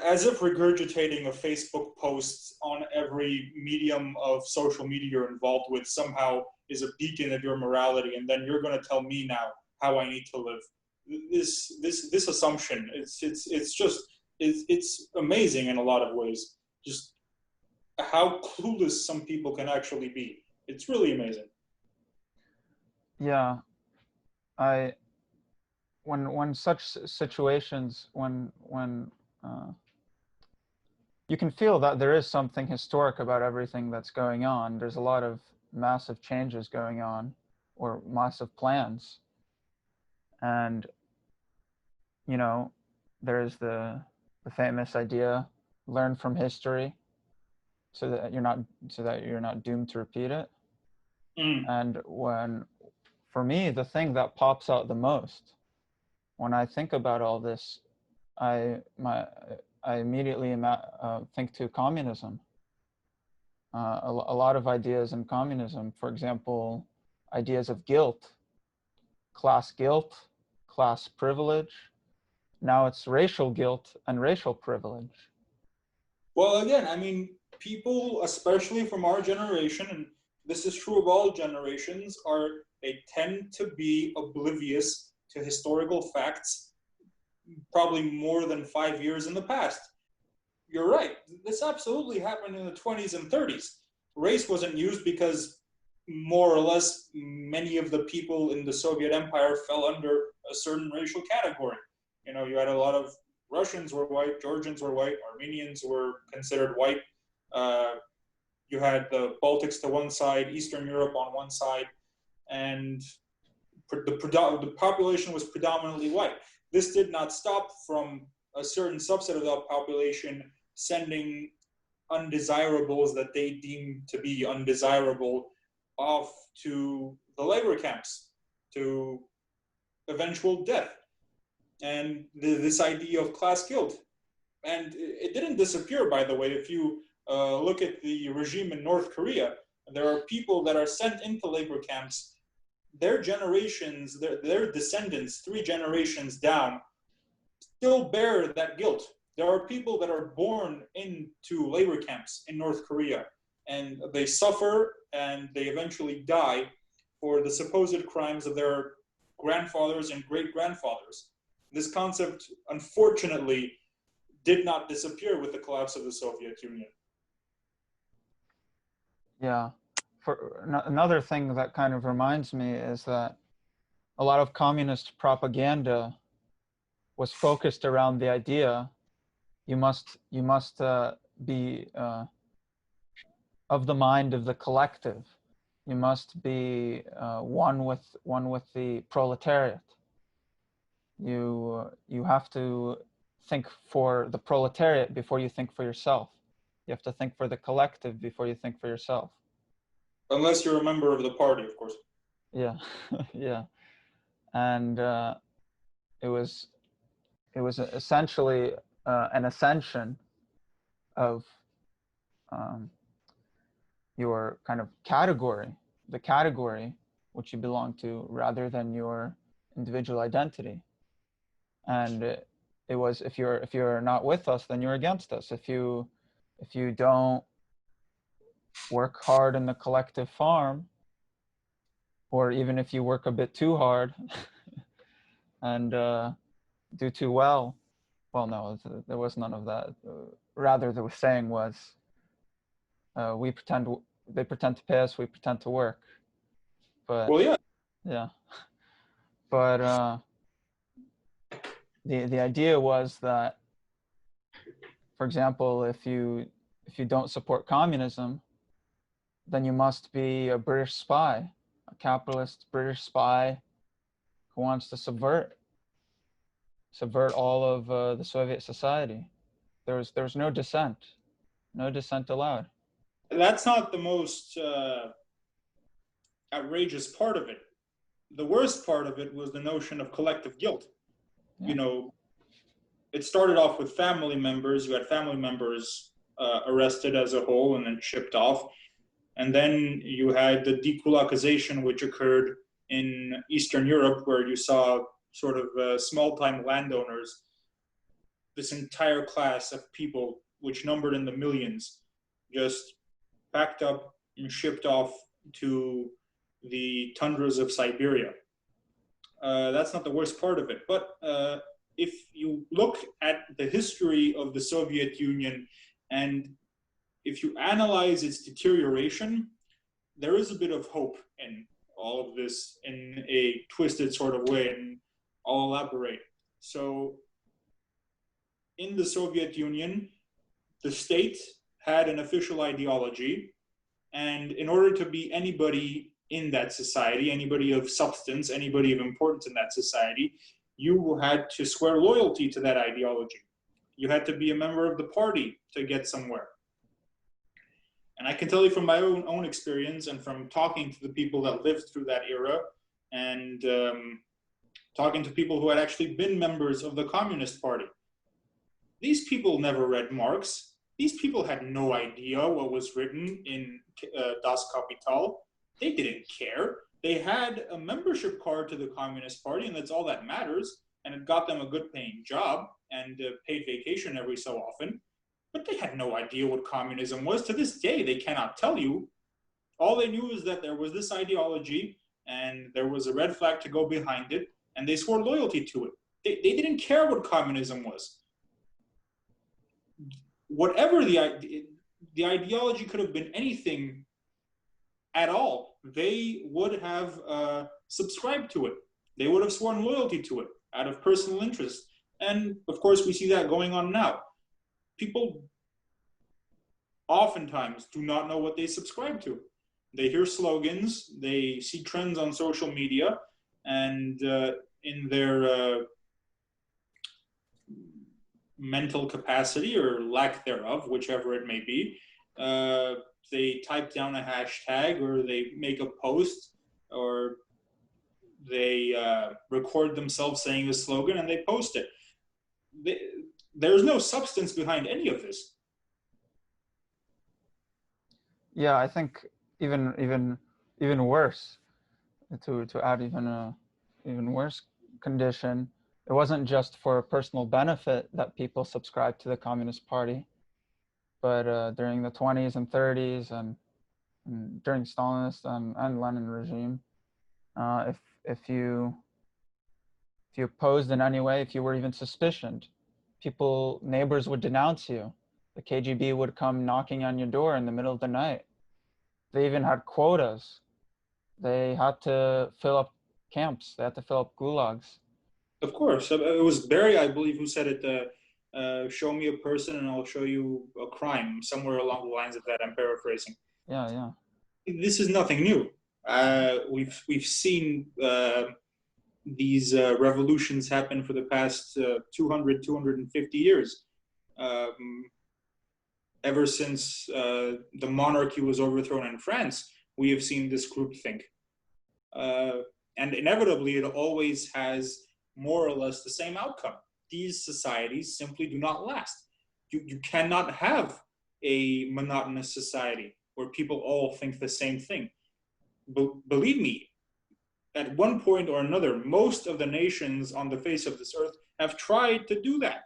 As if regurgitating a Facebook post on every medium of social media you're involved with somehow is a beacon of your morality, and then you're going to tell me now how I need to live. This assumption, it's amazing in a lot of ways. Just how clueless some people can actually be. It's really amazing. Yeah. I when such situations, when you can feel that there is something historic about everything that's going on. There's a lot of massive changes going on, or massive plans. And, you know, there's the famous idea, learn from history so that you're not doomed to repeat it. Mm. And for me, the thing that pops out the most when I think about all this, I immediately think to communism. A lot of ideas in communism, for example, ideas of guilt, class privilege. Now it's racial guilt and racial privilege. Well, again, I mean, people, especially from our generation, and this is true of all generations, they tend to be oblivious to historical facts probably more than 5 years in the past. You're right. This absolutely happened in the 20s and 30s. Race wasn't used because more or less many of the people in the Soviet Empire fell under a certain racial category. You know, you had a lot of Russians were white, Georgians were white, Armenians were considered white. You had the Baltics to one side, Eastern Europe on one side, and the population was predominantly white. This did not stop from a certain subset of the population sending undesirables that they deemed to be undesirable off to the labor camps, to eventual death. And this idea of class guilt. And it didn't disappear, by the way. If you look at the regime in North Korea, there are people that are sent into labor camps. Their generations, their descendants, 3 generations down, still bear that guilt. There are people that are born into labor camps in North Korea, and they suffer and they eventually die for the supposed crimes of their grandfathers and great-grandfathers. This concept, unfortunately, did not disappear with the collapse of the Soviet Union. Yeah. Another thing that kind of reminds me is that a lot of communist propaganda was focused around the idea you must be of the mind of the collective. You must be one with the proletariat. You have to think for the proletariat before you think for yourself. You have to think for the collective before you think for yourself. Unless you're a member of the party, of course. Yeah, yeah, and it was essentially an ascension of your kind of category, the category which you belong to, rather than your individual identity. And it was, if you're not with us, then you're against us. If you don't work hard in the collective farm, or even if you work a bit too hard and do too well, no, there was none of that. Rather, the saying was, they pretend to pay us, we pretend to work. But well, yeah, but the idea was that, for example, if you don't support communism, then you must be a British spy, a capitalist British spy who wants to subvert all of the Soviet society. There was no dissent allowed. that's not the most outrageous part of it. The worst part of it was the notion of collective guilt. Yeah. You know, it started off with family members. You had family members arrested as a whole and then shipped off. And then you had the dekulakization, which occurred in Eastern Europe, where you saw sort of small-time landowners, this entire class of people, which numbered in the millions, just packed up and shipped off to the tundras of Siberia. That's not the worst part of it, but if you look at the history of the Soviet Union and if you analyze its deterioration, there is a bit of hope in all of this in a twisted sort of way, and I'll elaborate. So, in the Soviet Union, the state had an official ideology, and in order to be anybody in that society, anybody of substance, anybody of importance in that society, you had to swear loyalty to that ideology. You had to be a member of the party to get somewhere. And I can tell you from my own experience and from talking to the people that lived through that era and talking to people who had actually been members of the Communist Party, these people never read Marx. These people had no idea what was written in Das Kapital. They didn't care. They had a membership card to the Communist Party, and that's all that matters. And it got them a good paying job and paid vacation every so often. But they had no idea what communism was. To this day, they cannot tell you. All they knew is that there was this ideology and there was a red flag to go behind it, and they swore loyalty to it. They didn't care what communism was. Whatever the ideology could have been anything at all, they would have subscribed to it. They would have sworn loyalty to it out of personal interest. And of course, we see that going on now. People oftentimes do not know what they subscribe to. They hear slogans, they see trends on social media, and in their mental capacity or lack thereof, whichever it may be, they type down a hashtag or they make a post or they record themselves saying a slogan and they post it. There's no substance behind any of this. Yeah, I think even worse, to add even worse condition, it wasn't just for personal benefit that people subscribed to the Communist Party, but during the 20s and 30s and during Stalinist and Lenin regime, if you opposed in any way, if you were even suspicioned, neighbors would denounce you. The KGB would come knocking on your door in the middle of the night. They even had quotas. They had to fill up camps. They had to fill up gulags. Of course. It was Barry, I believe, who said it, show me a person and I'll show you a crime, somewhere along the lines of that. I'm paraphrasing. Yeah. This is nothing new. We've seen these revolutions happen for the past 200, 250 years. Ever since the monarchy was overthrown in France, we have seen this groupthink. And inevitably, it always has more or less the same outcome. These societies simply do not last. You cannot have a monotonous society where people all think the same thing. Believe me, at one point or another, most of the nations on the face of this earth have tried to do that.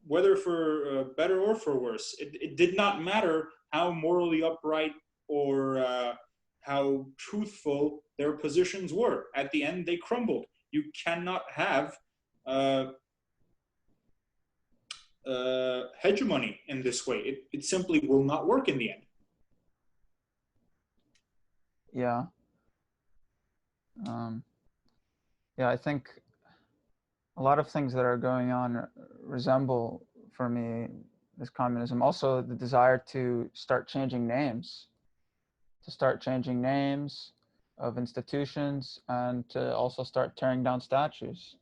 Whether for better or for worse, it did not matter how morally upright or how truthful their positions were. At the end, they crumbled. You cannot have hegemony in this way. It simply will not work in the end. Yeah. Yeah, I think a lot of things that are going on resemble, for me, this communism. Also, the desire to start changing names, of institutions, and to also start tearing down statues.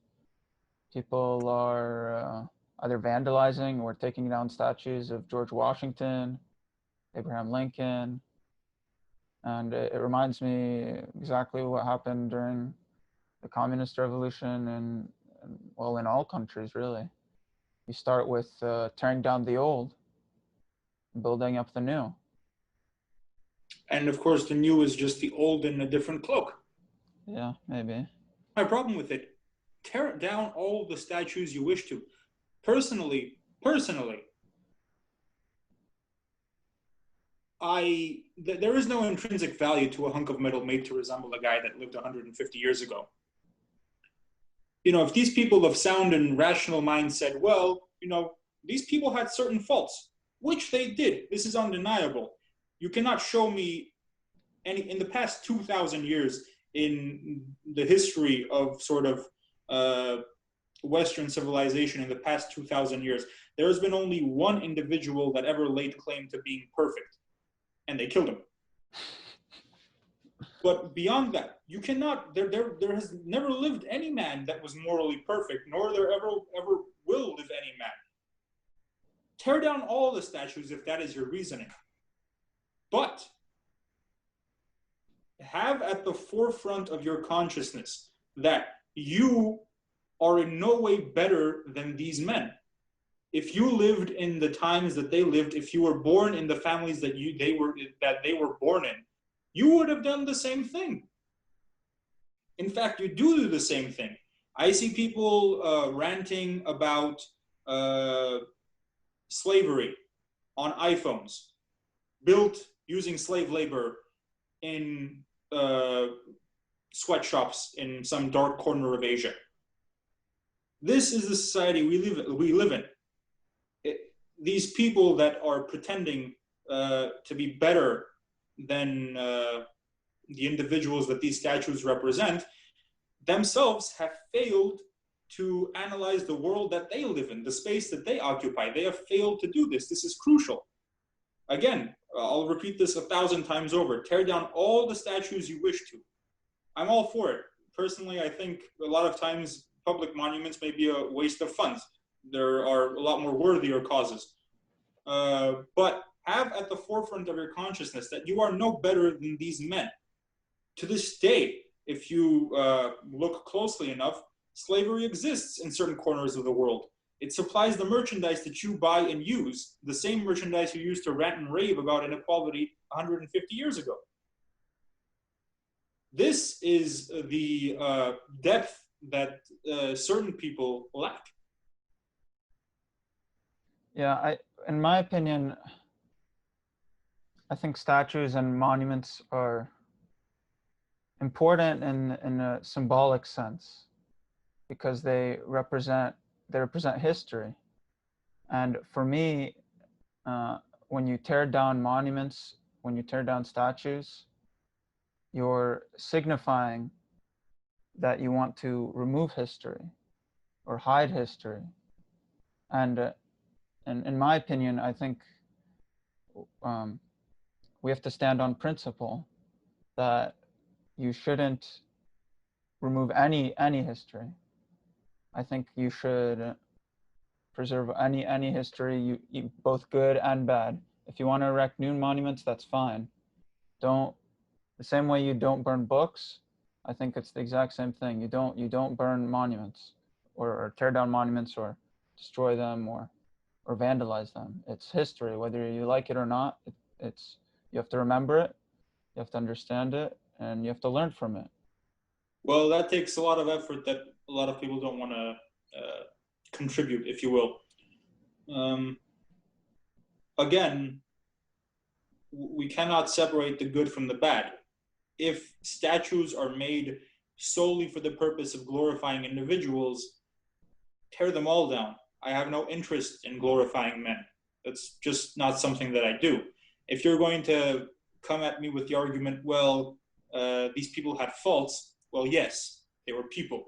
People are either vandalizing or taking down statues of George Washington, Abraham Lincoln, and it reminds me exactly what happened during the communist revolution and well, in all countries, really. You start with tearing down the old, building up the new. And of course, the new is just the old in a different cloak. Yeah, maybe. My problem with it, tear down all the statues you wish to. Personally, there is no intrinsic value to a hunk of metal made to resemble a guy that lived 150 years ago. If these people of sound and rational mind said, well, these people had certain faults, which they did. This is undeniable. You cannot show me any, in the past 2,000 years, in the history of sort of Western civilization in the past 2,000 years, there has been only one individual that ever laid claim to being perfect, and they killed him. But beyond that, you cannot, there has never lived any man that was morally perfect, nor there ever will live any man. Tear down all the statues if that is your reasoning. But have at the forefront of your consciousness that you are in no way better than these men. If you lived in the times that they lived, if you were born in the families that they were born in, you would have done the same thing. In fact, you do the same thing. I see people ranting about slavery on iPhones, built using slave labor in sweatshops in some dark corner of Asia. This is the society we live in. These people that are pretending to be better than the individuals that these statues represent themselves have failed to analyze the world that they live in, the space that they occupy. They have failed to do this. This is crucial. Again, I'll repeat this 1,000 times over. Tear down all the statues you wish to. I'm all for it. Personally, I think a lot of times public monuments may be a waste of funds. There are a lot more worthier causes. But have at the forefront of your consciousness that you are no better than these men. To this day, if you look closely enough, slavery exists in certain corners of the world. It supplies the merchandise that you buy and use, the same merchandise you used to rant and rave about inequality 150 years ago. This is the depth that certain people lack. Yeah, in my opinion, I think statues and monuments are important in a symbolic sense because they represent history. And for me, when you tear down monuments, when you tear down statues, you're signifying that you want to remove history or hide history. And in my opinion, I think we have to stand on principle that you shouldn't remove any history. I think you should preserve any history, you both good and bad. If you want to erect new monuments, that's fine. The same way you don't burn books, I think it's the exact same thing. You don't burn monuments or tear down monuments or destroy them or vandalize them. It's history, whether you like it or not. You have to remember it, you have to understand it, and you have to learn from it. Well, that takes a lot of effort that a lot of people don't want to contribute, if you will. Again, we cannot separate the good from the bad. If statues are made solely for the purpose of glorifying individuals, tear them all down. I have no interest in glorifying men. That's just not something that I do. If you're going to come at me with the argument, well, these people had faults, well, yes, they were people.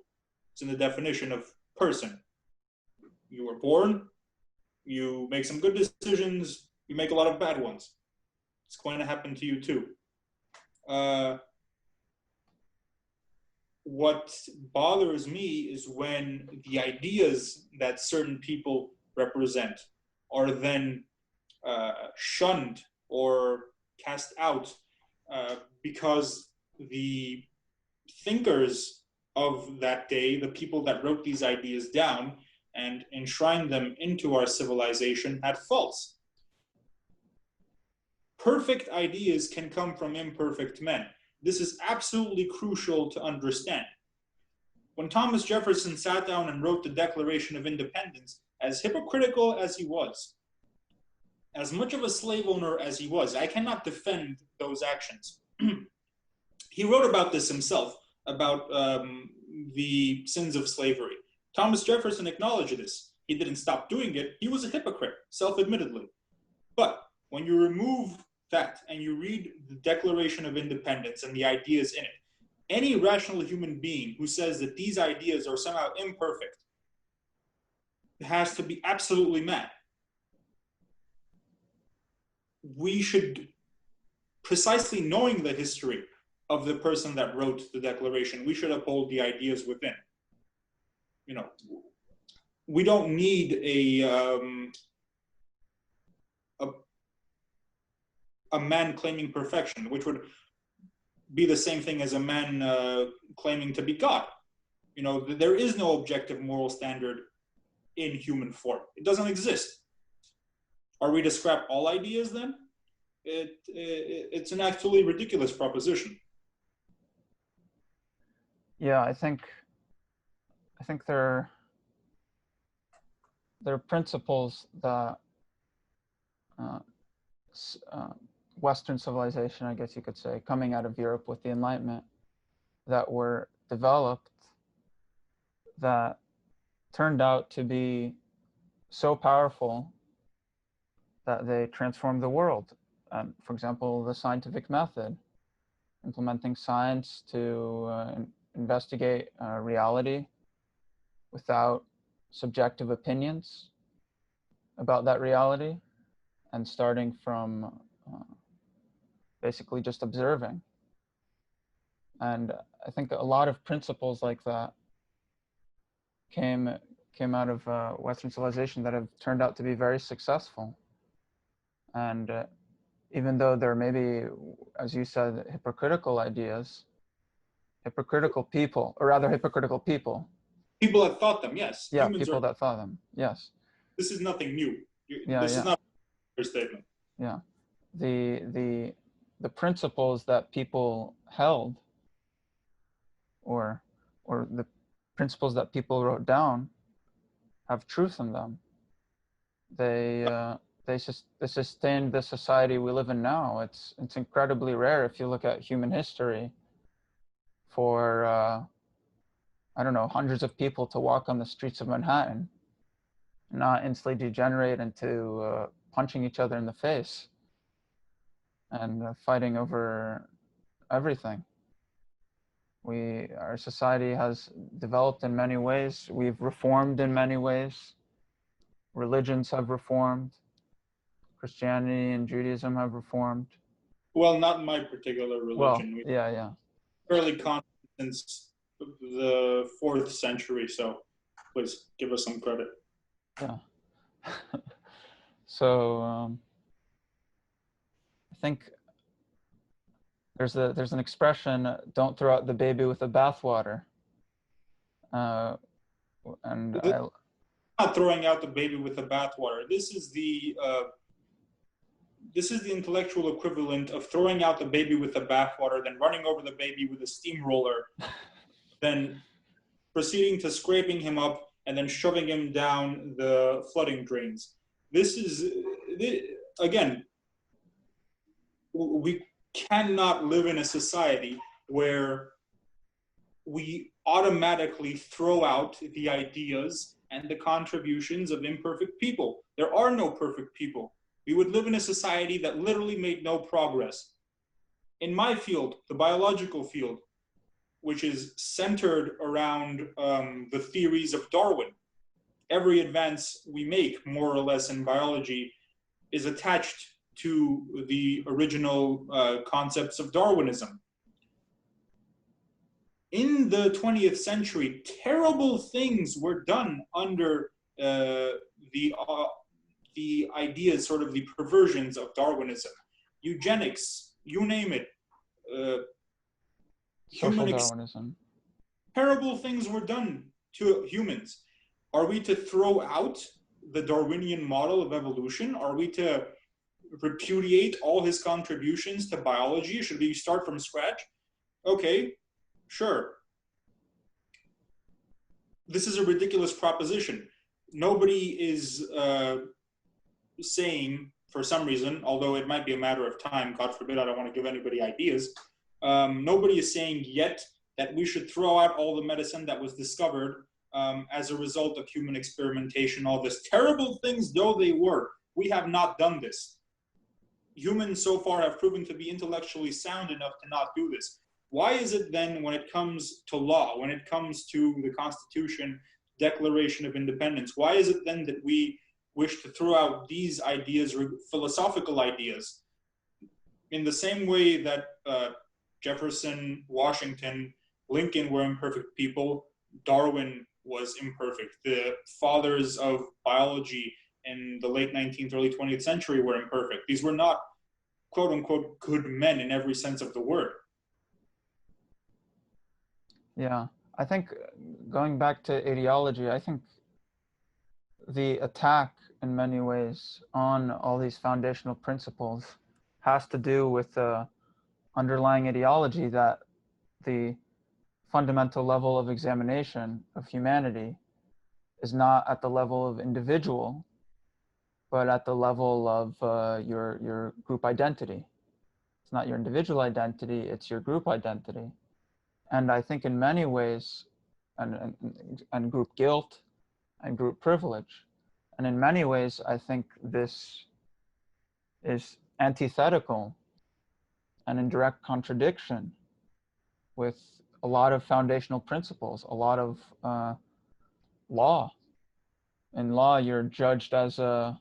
It's in the definition of person. You were born, you make some good decisions, you make a lot of bad ones. It's going to happen to you too. What bothers me is when the ideas that certain people represent are then shunned or cast out because the thinkers of that day, the people that wrote these ideas down and enshrined them into our civilization, had faults. perfect ideas can come from imperfect men. This is absolutely crucial to understand. When Thomas Jefferson sat down and wrote the Declaration of Independence, as hypocritical as he was, as much of a slave owner as he was, I cannot defend those actions. He wrote about this himself, about the sins of slavery. Thomas Jefferson acknowledged this. He didn't stop doing it. He was a hypocrite, self-admittedly. But when you remove that and you read the Declaration of Independence and the ideas in it, any rational human being who says that these ideas are somehow imperfect has to be absolutely mad. We should, precisely knowing the history of the person that wrote the Declaration, we should uphold the ideas within. You know, we don't need a man claiming perfection, which would be the same thing as a man claiming to be God. You know, there is no objective moral standard in human form. It doesn't exist. Are we to scrap all ideas then? It's an absolutely ridiculous proposition. Yeah, I think there are principles that Western civilization, I guess you could say, coming out of Europe with the Enlightenment, that were developed that turned out to be so powerful that they transformed the world. For example, the scientific method, implementing science to investigate reality without subjective opinions about that reality, and starting from basically just observing. And I think a lot of principles like that came out of Western civilization that have turned out to be very successful. And even though there may be, as you said, hypocritical ideas, hypocritical people. People that thought them, yes. Yeah, people that thought them, yes. This is nothing new. This is not a statement. Yeah, the principles that people held, or the principles that people wrote down, have truth in them. They sustained the society we live in now. It's incredibly rare if you look at human history for I don't know, hundreds of people to walk on the streets of Manhattan and not instantly degenerate into punching each other in the face and fighting over everything. Our society has developed in many ways. We've reformed in many ways. Religions have reformed. Christianity and Judaism have reformed. Well, not in my particular religion. Well, yeah. Fairly constant since the 4th century, so please give us some credit. Yeah. So I think there's an expression: "Don't throw out the baby with the bathwater." And not throwing out the baby with the bathwater. This is the intellectual equivalent of throwing out the baby with the bathwater, then running over the baby with a steamroller, then proceeding to scraping him up and then shoving him down the flooding drains. Again, we cannot live in a society where we automatically throw out the ideas and the contributions of imperfect people. There are no perfect people. We would live in a society that literally made no progress. In my field, the biological field, which is centered around the theories of Darwin, every advance we make, more or less, in biology is attached to the original concepts of Darwinism. In the 20th century, terrible things were done under the ideas, sort of the perversions of Darwinism. Eugenics, you name it. Social Darwinism. Terrible things were done to humans. Are we to throw out the Darwinian model of evolution? Are we to repudiate all his contributions to biology? Should we start from scratch? Okay, sure. This is a ridiculous proposition. Nobody is saying, for some reason, although it might be a matter of time, God forbid, I don't want to give anybody ideas, nobody is saying yet that we should throw out all the medicine that was discovered as a result of human experimentation, all this. Terrible things though they were, we have not done this. Humans so far have proven to be intellectually sound enough to not do this. Why is it then, when it comes to law, when it comes to the Constitution, Declaration of Independence, why is it then that we wish to throw out these ideas, philosophical ideas, in the same way that Jefferson, Washington, Lincoln were imperfect people, Darwin was imperfect. The fathers of biology in the late 19th, early 20th century were imperfect. These were not, quote unquote, good men in every sense of the word. Yeah, I think going back to ideology, I think the attack in many ways on all these foundational principles has to do with the underlying ideology that the fundamental level of examination of humanity is not at the level of individual, but at the level of your group identity. It's not your individual identity, it's your group identity. And I think in many ways, and group guilt and group privilege, and in many ways, I think this is antithetical and in direct contradiction with a lot of foundational principles, a lot of law. In law, you're judged as an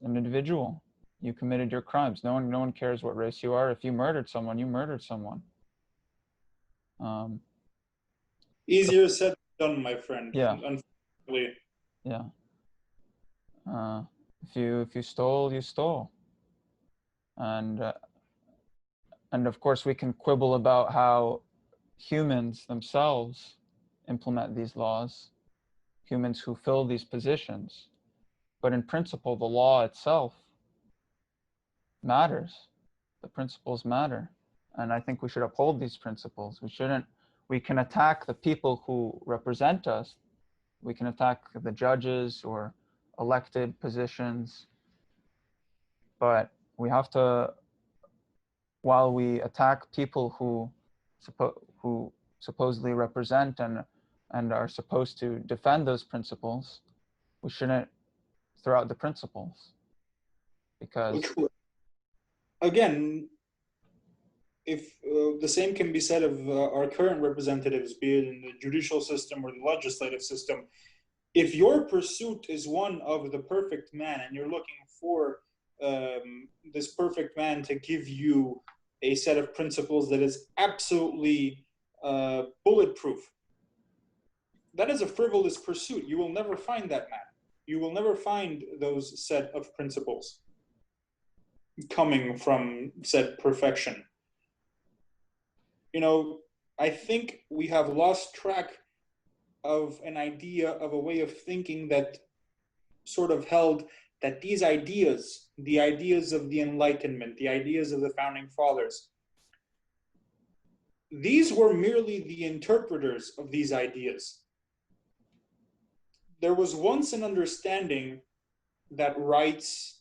individual. You committed your crimes. No one cares what race you are. If you murdered someone, you murdered someone. Easier said than done, my friend. Yeah. Unfortunately. Yeah. If you stole, you stole. And of course, we can quibble about how humans themselves implement these laws, humans who fill these positions. But in principle, the law itself matters. The principles matter. And I think we should uphold these principles. We can attack the people who represent us. We can attack the judges or elected positions. But we have to, while we attack people who supposedly represent and are supposed to defend those principles, we shouldn't throw out the principles. Because again, if the same can be said of our current representatives, be it in the judicial system or the legislative system, if your pursuit is one of the perfect man and you're looking for this perfect man to give you a set of principles that is absolutely bulletproof, that is a frivolous pursuit. You will never find that man. You will never find those set of principles coming from said perfection. You know, I think we have lost track of an idea, of a way of thinking that sort of held that these ideas, the ideas of the Enlightenment, the ideas of the Founding Fathers, these were merely the interpreters of these ideas. There was once an understanding that rights,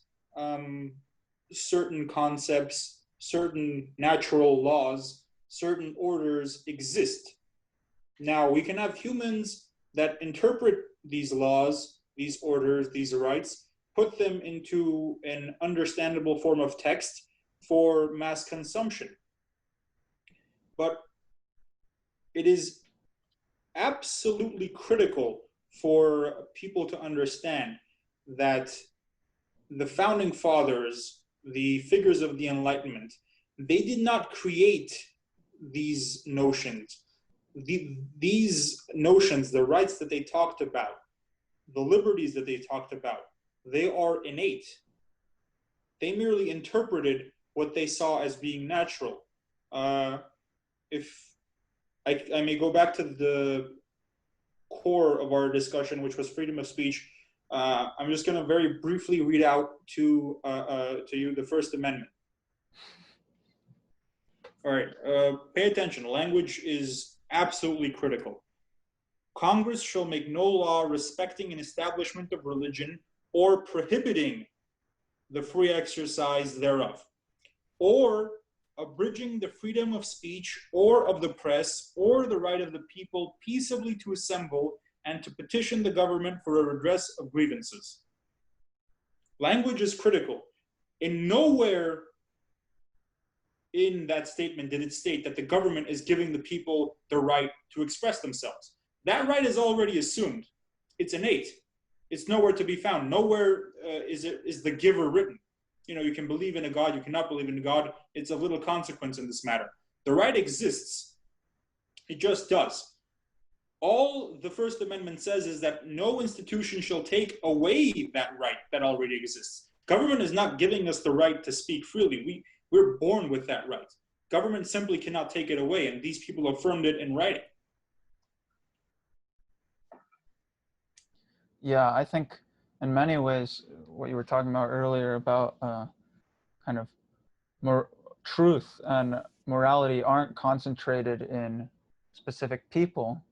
certain concepts, certain natural laws, certain orders exist. Now, we can have humans that interpret these laws, these orders, these rights, put them into an understandable form of text for mass consumption. But it is absolutely critical for people to understand that the Founding Fathers, the figures of the Enlightenment, they did not create these notions. These notions, the rights that they talked about, the liberties that they talked about, they are innate. They merely interpreted what they saw as being natural. If I may go back to the core of our discussion, which was freedom of speech, I'm just going to very briefly read out to you the First Amendment. All right, pay attention. Language is absolutely critical. Congress shall make no law respecting an establishment of religion or prohibiting the free exercise thereof, or abridging the freedom of speech or of the press or the right of the people peaceably to assemble and to petition the government for a redress of grievances. Language is critical. In nowhere in that statement did it state that the government is giving the people the right to express themselves. That right is already assumed. It's innate. It's nowhere to be found. Nowhere is the giver written. You know, you can believe in a God, you cannot believe in a God. It's of little consequence in this matter. The right exists. It just does. All the First Amendment says is that no institution shall take away that right that already exists. Government is not giving us the right to speak freely. We're born with that right. Government simply cannot take it away, and these people affirmed it in writing. Yeah, I think in many ways, what you were talking about earlier about kind of truth and morality aren't concentrated in specific people,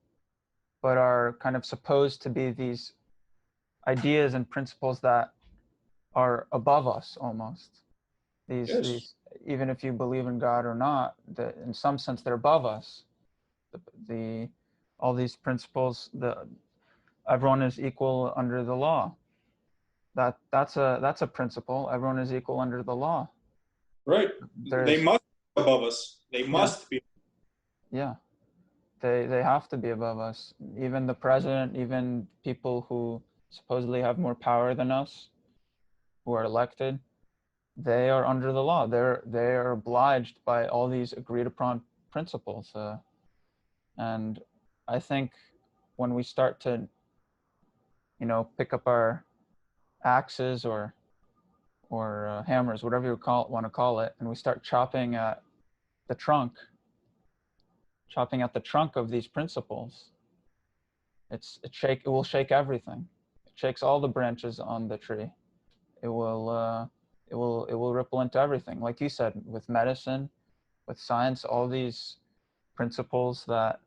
but are kind of supposed to be these ideas and principles that are above us almost. These even if you believe in God or not, that in some sense they're above us. All these principles, everyone is equal under the law. That's a principle. Everyone is equal under the law. Right. They must be above us. They must be. Yeah. They have to be above us. Even the president, even people who supposedly have more power than us, who are elected, they are under the law. They are obliged by all these agreed upon principles. And I think when we start to, pick up our axes or hammers, whatever you want to call it, and we start chopping at the trunk of these principles, it will shake everything. It shakes all the branches on the tree. It will ripple into everything. Like you said, with medicine, with science, all these principles that,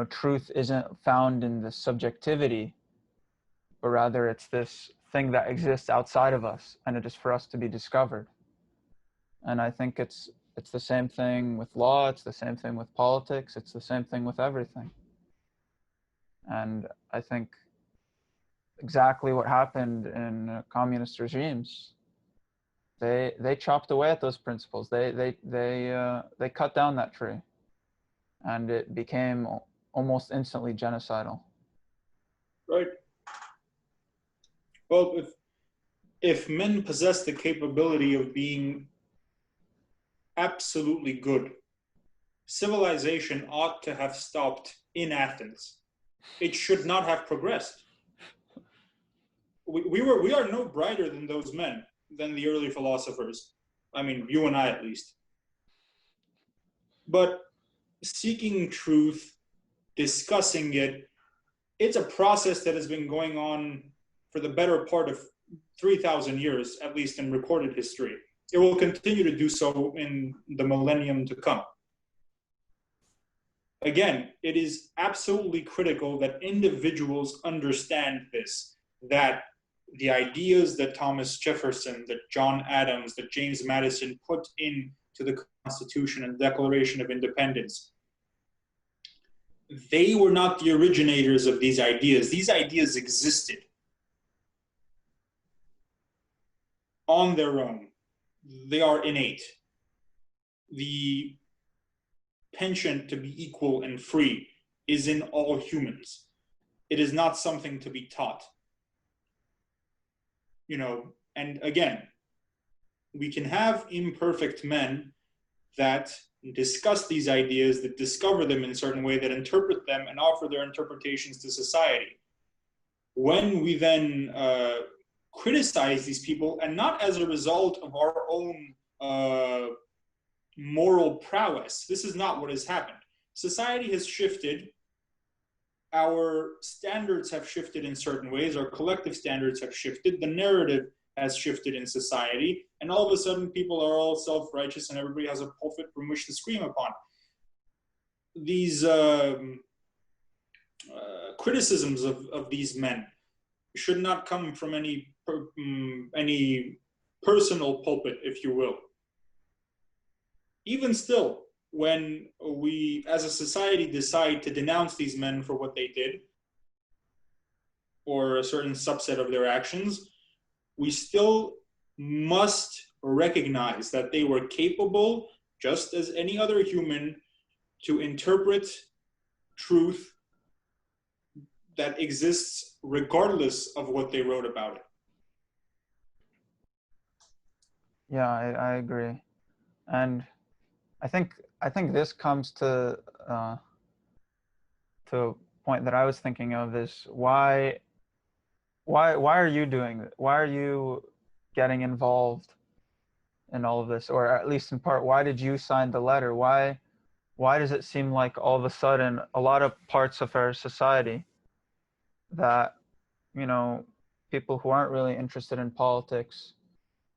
truth isn't found in the subjectivity, but rather it's this thing that exists outside of us, and it is for us to be discovered. And I think it's the same thing with law, it's the same thing with politics, it's the same thing with everything. And I think exactly what happened in communist regimes, they chopped away at those principles. They cut down that tree, and it became almost instantly genocidal. Right. Well, if men possess the capability of being absolutely good, civilization ought to have stopped in Athens. It should not have progressed. We are no brighter than those men, than the early philosophers. I mean, you and I at least. But seeking truth, discussing it, it's a process that has been going on for the better part of 3,000 years, at least in recorded history. It will continue to do so in the millennium to come. Again, it is absolutely critical that individuals understand this, that the ideas that Thomas Jefferson, that John Adams, that James Madison put into the Constitution and Declaration of Independence, they were not the originators of these ideas. These ideas existed on their own. They are innate. The penchant to be equal and free is in all humans. It is not something to be taught. And again, we can have imperfect men that discuss these ideas, that discover them in a certain way, that interpret them and offer their interpretations to society. When we then criticize these people, and not as a result of our own moral prowess, this is not what has happened. Society has shifted our standards have shifted in certain ways, our collective standards have shifted, the narrative has shifted in society, and all of a sudden people are all self-righteous and everybody has a pulpit from which to scream upon. These criticisms of these men should not come from any personal pulpit, if you will. Even still, when we as a society decide to denounce these men for what they did, or a certain subset of their actions, we still must recognize that they were capable, just as any other human, to interpret truth that exists regardless of what they wrote about it. Yeah, I agree. And I think this comes to a point that I was thinking of is why are you doing it? Why are you getting involved in all of this? Or at least in part, why did you sign the letter? Why does it seem like all of a sudden a lot of parts of our society that, you know, people who aren't really interested in politics,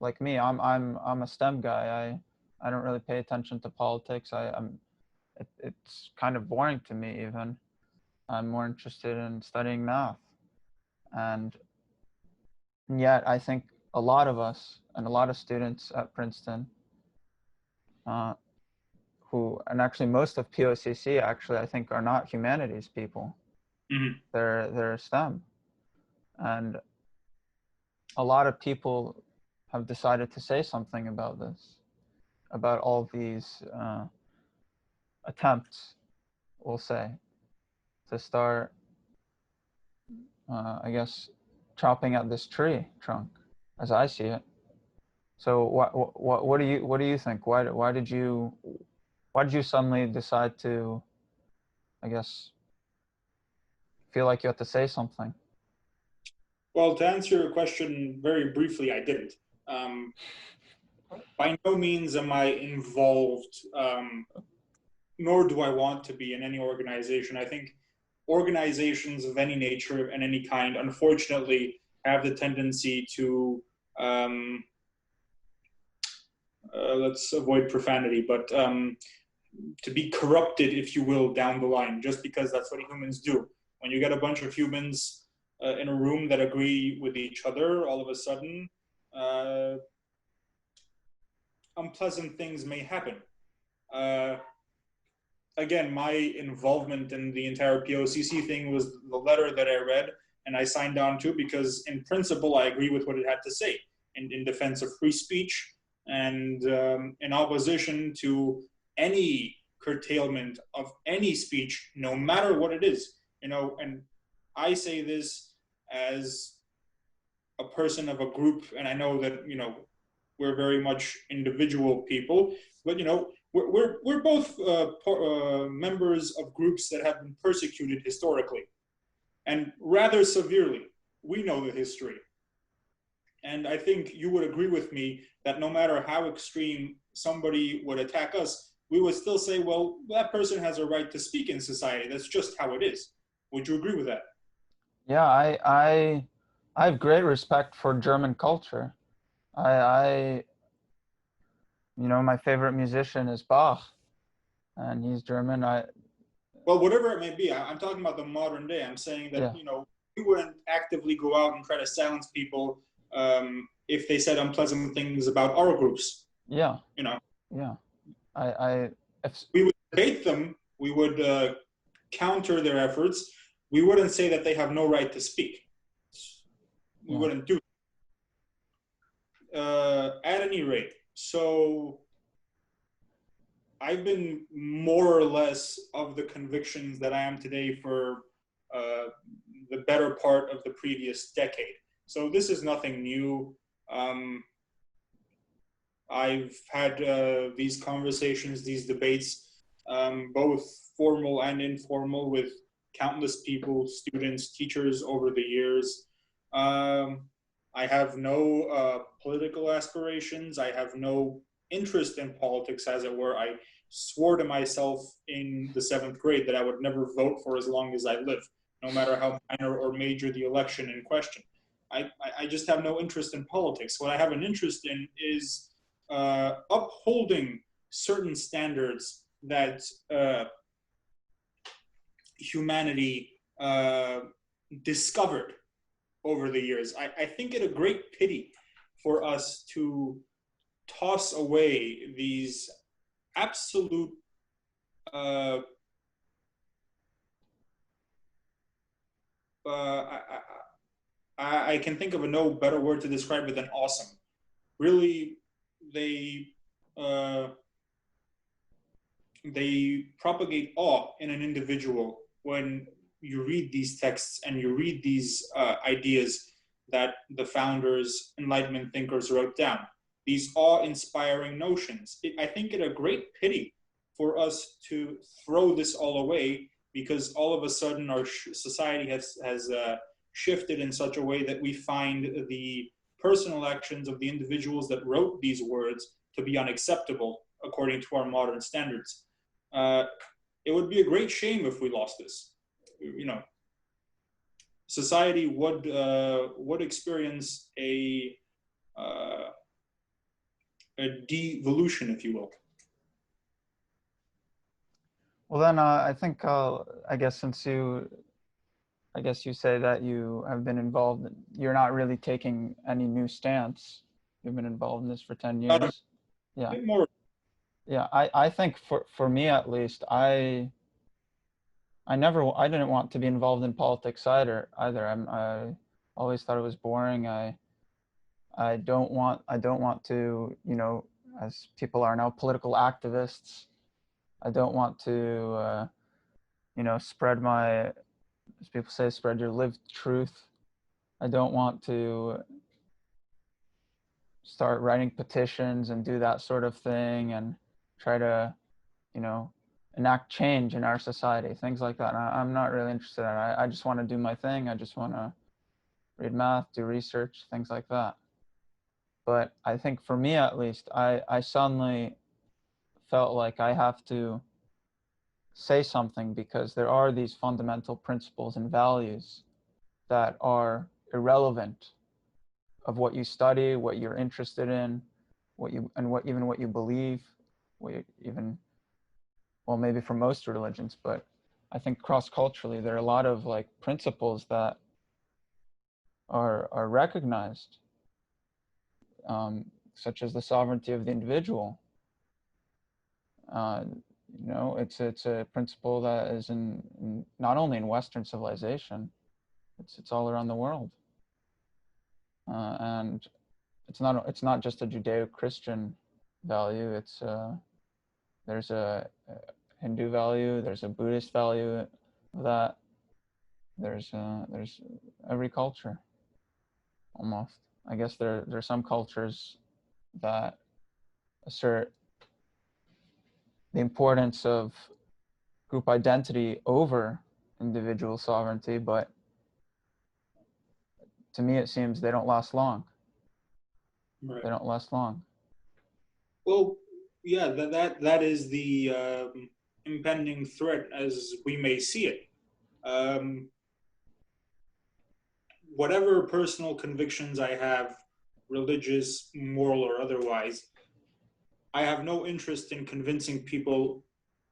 like me, I'm a STEM guy. I don't really pay attention to politics. It's kind of boring to me even. I'm more interested in studying math. And yet I think a lot of us and a lot of students at Princeton and actually most of POCC actually I think are not humanities people. Mm-hmm. They're STEM. And a lot of people have decided to say something about this, about all these attempts, we'll say, to start, I guess, chopping at this tree trunk, as I see it. So what do you think? Why did you suddenly decide to, I guess, feel like you had to say something? Well, to answer your question very briefly, I didn't. By no means am I involved, nor do I want to be in any organization. I think organizations of any nature and any kind, unfortunately, have the tendency to, let's avoid profanity, but to be corrupted, if you will, down the line, just because that's what humans do. When you get a bunch of humans in a room that agree with each other, all of a sudden, unpleasant things may happen. Again, my involvement in the entire POCC thing was the letter that I read and I signed on to because in principle, I agree with what it had to say in defense of free speech and in opposition to any curtailment of any speech, no matter what it is, you know, and I say this as a person of a group, and I know that, you know, we're very much individual people, but, you know, we're both members of groups that have been persecuted historically, and rather severely. We know the history. And I think you would agree with me that no matter how extreme somebody would attack us, we would still say, well, that person has a right to speak in society. That's just how it is. Would you agree with that? Yeah, I have great respect for German culture. You know, my favorite musician is Bach, and he's German. Well, whatever it may be, I'm talking about the modern day. I'm saying that, Yeah. you know, we wouldn't actively go out and try to silence people if they said unpleasant things about our groups. Yeah. You know. Yeah. We would debate them. We would counter their efforts. We wouldn't say that they have no right to speak. We wouldn't do it. At any rate, so I've been more or less of the convictions that I am today for the better part of the previous decade. So this is nothing new. I've had these conversations, these debates, both formal and informal, with countless people, students, teachers over the years. I have no political aspirations. I have no interest in politics, as it were. I swore to myself in the 7th grade that I would never vote for as long as I live. no matter how minor or major the election in question. I just have no interest in politics. What I have an interest in is upholding certain standards that humanity discovered over the years. I think it a great pity for us to toss away these absolute uh, I can think of a no better word to describe it than awesome. Really, they uh, they propagate awe in an individual when you read these texts and you read these ideas that the founders, Enlightenment thinkers wrote down. These awe-inspiring notions. I think it a great pity for us to throw this all away because all of a sudden our society has shifted in such a way that we find the personal actions of the individuals that wrote these words to be unacceptable according to our modern standards. It would be a great shame if we lost this. You know, society would experience a devolution, if you will. Well, then I think I guess I guess you say that you have been involved. You're not really taking any new stance. You've been involved in this for 10 years. Yeah. More. Yeah. I think for me at least, I didn't want to be involved in politics either. I always thought it was boring. I don't want to, you know, as people are now, political activists. I don't want to, you know, spread my, as people say, spread your lived truth. I don't want to start writing petitions and do that sort of thing and try to, you know, enact change in our society, things like that. And I'm not really interested in it. I just want to do my thing. I just want to read math, do research, things like that. But I think for me, at least, I suddenly felt like I have to say something because there are these fundamental principles and values that are irrelevant of what you study, what you're interested in, what you believe, what you even, well, maybe for most religions, but I think cross-culturally there are a lot of like principles that are recognized, such as the sovereignty of the individual. You know, it's a principle that is in not only in Western civilization, it's all around the world, and it's not just a Judeo-Christian value. It's there's a Hindu value, there's a Buddhist value of that. There's every culture almost. I guess there's some cultures that assert the importance of group identity over individual sovereignty, but to me it seems they don't last long. Right. They don't last long. Well, yeah, that is the impending threat as we may see it. Whatever personal convictions I have, religious, moral, or otherwise, I have no interest in convincing people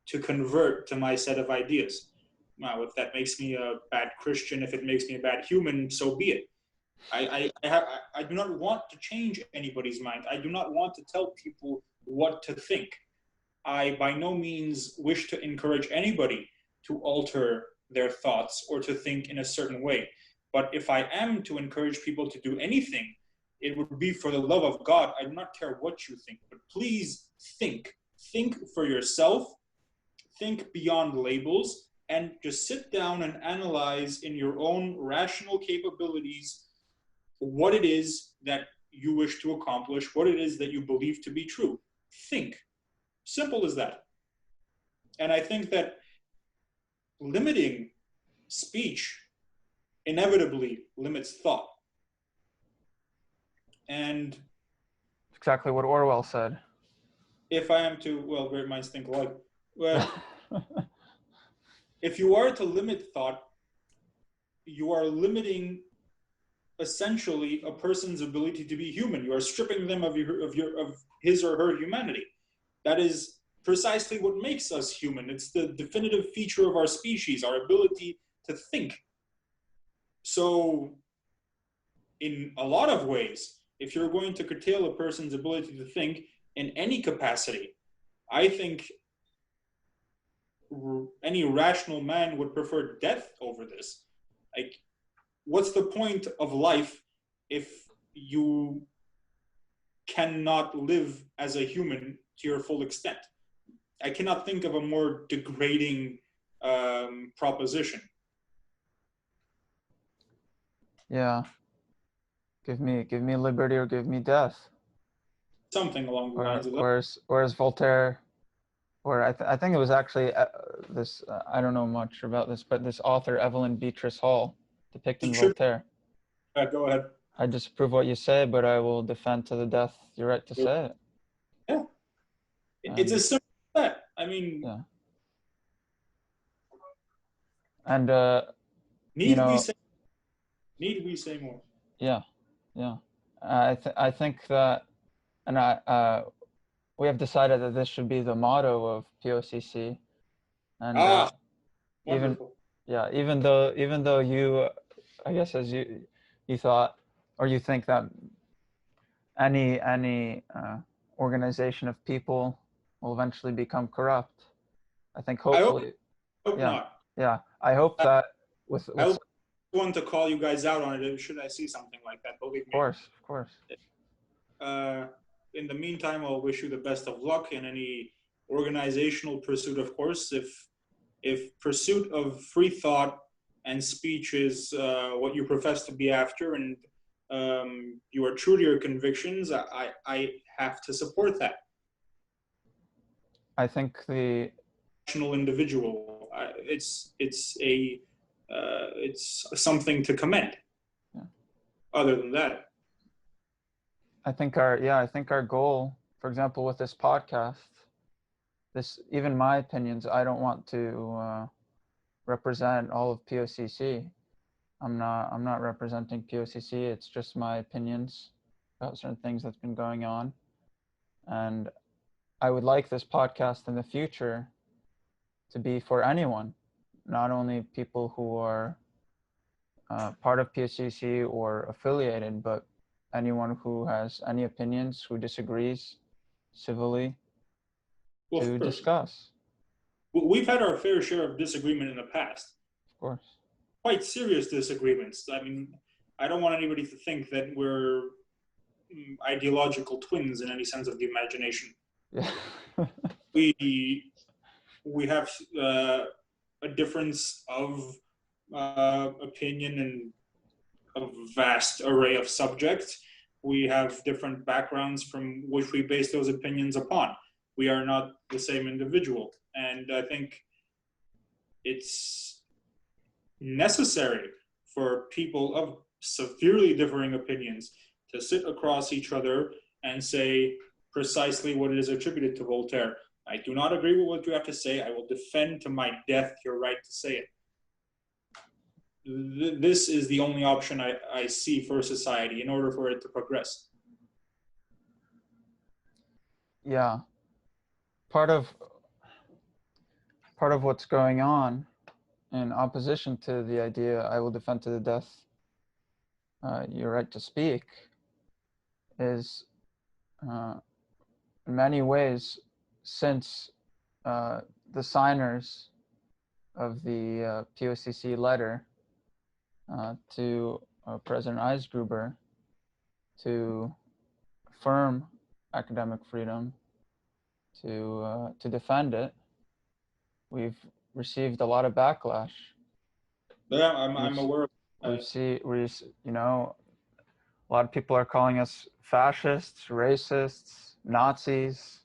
to convert to my set of ideas. Now, if that makes me a bad Christian, if it makes me a bad human, so be it. I do not want to change anybody's mind. I do not want to tell people what to think. I by no means wish to encourage anybody to alter their thoughts or to think in a certain way. But if I am to encourage people to do anything, it would be for the love of God. I do not care what you think, but please think. Think for yourself. Think beyond labels and just sit down and analyze in your own rational capabilities what it is that you wish to accomplish, what it is that you believe to be true. Think. Simple as that. And I think that limiting speech inevitably limits thought. And exactly what Orwell said. If I am to, well, great minds think alike. Well, if you are to limit thought, you are limiting essentially a person's ability to be human. You are stripping them of his or her humanity. That is precisely what makes us human. It's the definitive feature of our species, our ability to think. So, in a lot of ways, if you're going to curtail a person's ability to think in any capacity, I think any rational man would prefer death over this. Like, what's the point of life if you cannot live as a human to your full extent? I cannot think of a more degrading proposition. Yeah. Give me liberty or give me death. Something along the lines of that. Or as Voltaire, or I think it was actually this, I don't know much about this, but this author, Evelyn Beatrice Hall, depicting Sure. Voltaire. Go ahead. I disapprove what you say, but I will defend to the death your right to say it. Yeah. It's as simple as that. I mean, yeah. And need we say more? Yeah. I think that, and we have decided that this should be the motto of POCC, and even though you, I guess, as you thought, or you think that any organization of people will eventually become corrupt. I think hopefully. I hope not. Yeah, I hope that with I want to call you guys out on it should I see something like that. Believe me. Of course. In the meantime, I'll wish you the best of luck in any organizational pursuit. Of course, if pursuit of free thought and speech is what you profess to be after, and you are true to your convictions, I have to support that. I think the national individual, it's something to commend. Yeah. Other than that, I think our goal, for example, with this podcast, even my opinions, I don't want to represent all of POCC. I'm not representing POCC. It's just my opinions about certain things that's been going on, and I would like this podcast in the future to be for anyone, not only people who are part of POCC or affiliated, but anyone who has any opinions, who disagrees civilly, to discuss. We've had our fair share of disagreement in the past. Of course. Quite serious disagreements. I mean, I don't want anybody to think that we're ideological twins in any sense of the imagination. Yeah. we have a difference of opinion in a vast array of subjects. We have different backgrounds from which we base those opinions upon. We are not the same individual. And I think it's necessary for people of severely differing opinions to sit across each other and say precisely what it is attributed to Voltaire. I do not agree with what you have to say. I will defend to my death your right to say it. This is the only option I see for society in order for it to progress. Yeah. Part of what's going on in opposition to the idea, I will defend to the death your right to speak, is in many ways, since the signers of the POCC letter to President Eisgruber to affirm academic freedom, to defend it, we've received a lot of backlash. Yeah, I'm aware of a lot of people are calling us fascists, racists, Nazis.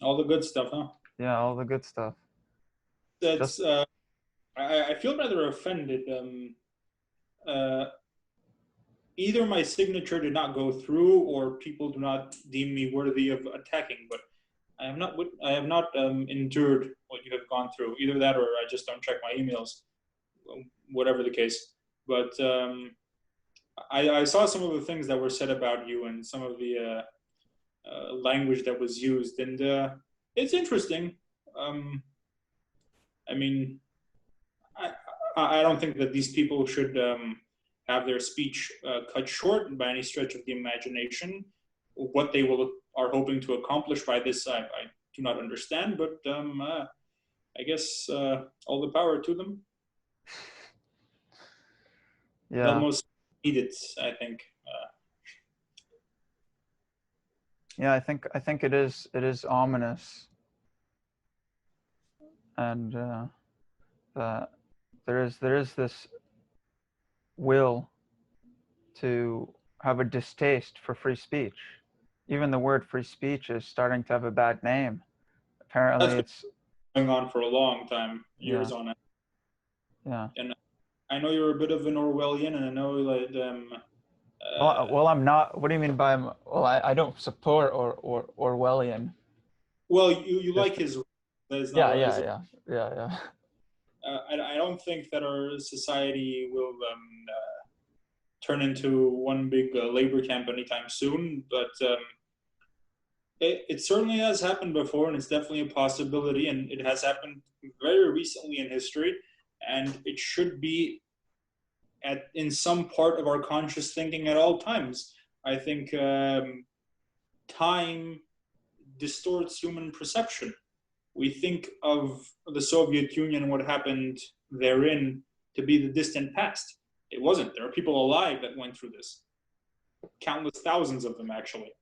All the good stuff, huh? Yeah, all the good stuff. That's I feel rather offended. Either my signature did not go through, or people do not deem me worthy of attacking. But I have not endured what you have gone through. Either that, or I just don't check my emails. Whatever the case. But I saw some of the things that were said about you and some of the language that was used, and it's interesting. I mean, I, I don't think that these people should have their speech cut short by any stretch of the imagination. What they are hoping to accomplish by this, I do not understand, but I guess all the power to them. They'll Yeah. most need it, I think. Yeah, I think it is ominous, and that there is this will to have a distaste for free speech. Even the word free speech is starting to have a bad name. Apparently, That's been going on for a long time, years Yeah. on end. Yeah. And I know you're a bit of an Orwellian, and I know like Well, I'm not. What do you mean by? Well, I don't support or Orwellian. well, you Just, like his. That is not. yeah. I don't think that our society will turn into one big labor camp anytime soon, but it certainly has happened before, and it's definitely a possibility, and it has happened very recently in history, and it should be in some part of our conscious thinking at all times. I think time distorts human perception. We think of the Soviet Union and what happened therein to be the distant past. It wasn't. There are people alive that went through this, countless thousands of them, actually.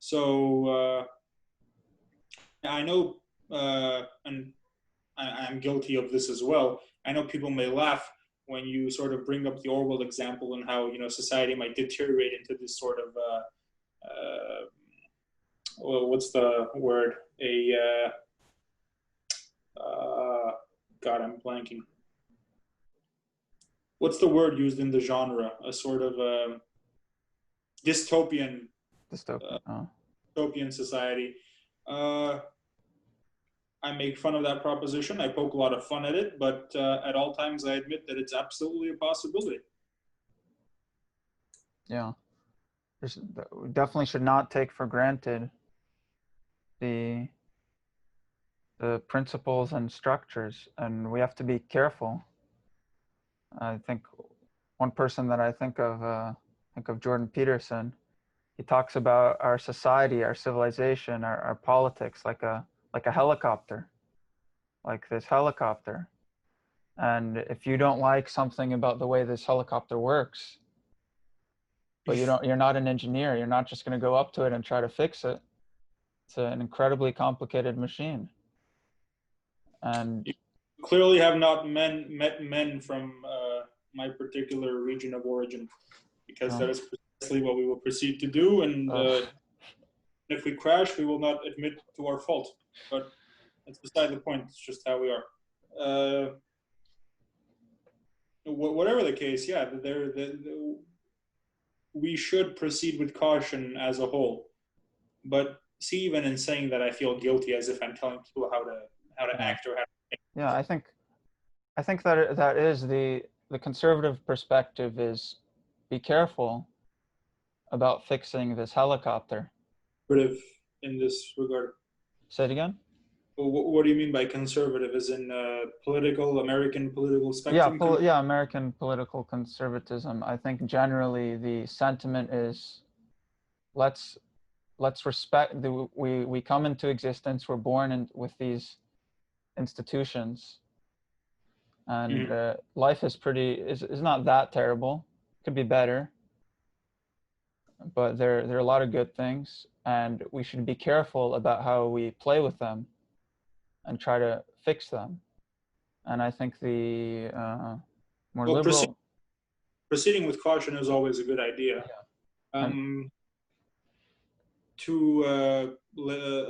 So I know, and I'm guilty of this as well. I know people may laugh when you sort of bring up the Orwell example and how society might deteriorate into this sort of well, what's the word? God, I'm blanking. What's the word used in the genre? A sort of dystopian society. I make fun of that proposition. I poke a lot of fun at it, but at all times I admit that it's absolutely a possibility. Yeah. We definitely should not take for granted the principles and structures, and we have to be careful. I think one person that I think of Jordan Peterson. He talks about our society, our civilization, our politics like a helicopter, like this helicopter. And if you don't like something about the way this helicopter works, but you're not an engineer, you're not just going to go up to it and try to fix it. It's an incredibly complicated machine. And you clearly have not met men from my particular region of origin, because that is precisely what we will proceed to do. And if we crash, we will not admit to our fault. But that's beside the point. It's just how we are. Whatever the case, yeah, we should proceed with caution as a whole. But see, even in saying that, I feel guilty, as if I'm telling people how to act or how to think. Yeah, I think that is the conservative perspective is be careful about fixing this helicopter. In this regard. Say it again? What do you mean by conservative? As in American political spectrum? Yeah, American political conservatism. I think generally the sentiment is let's respect we come into existence, we're born with these institutions, and life is not that terrible. Could be better, but there are a lot of good things, and we should be careful about how we play with them and try to fix them. And I think the more liberal proceeding with caution is always a good idea. Yeah. To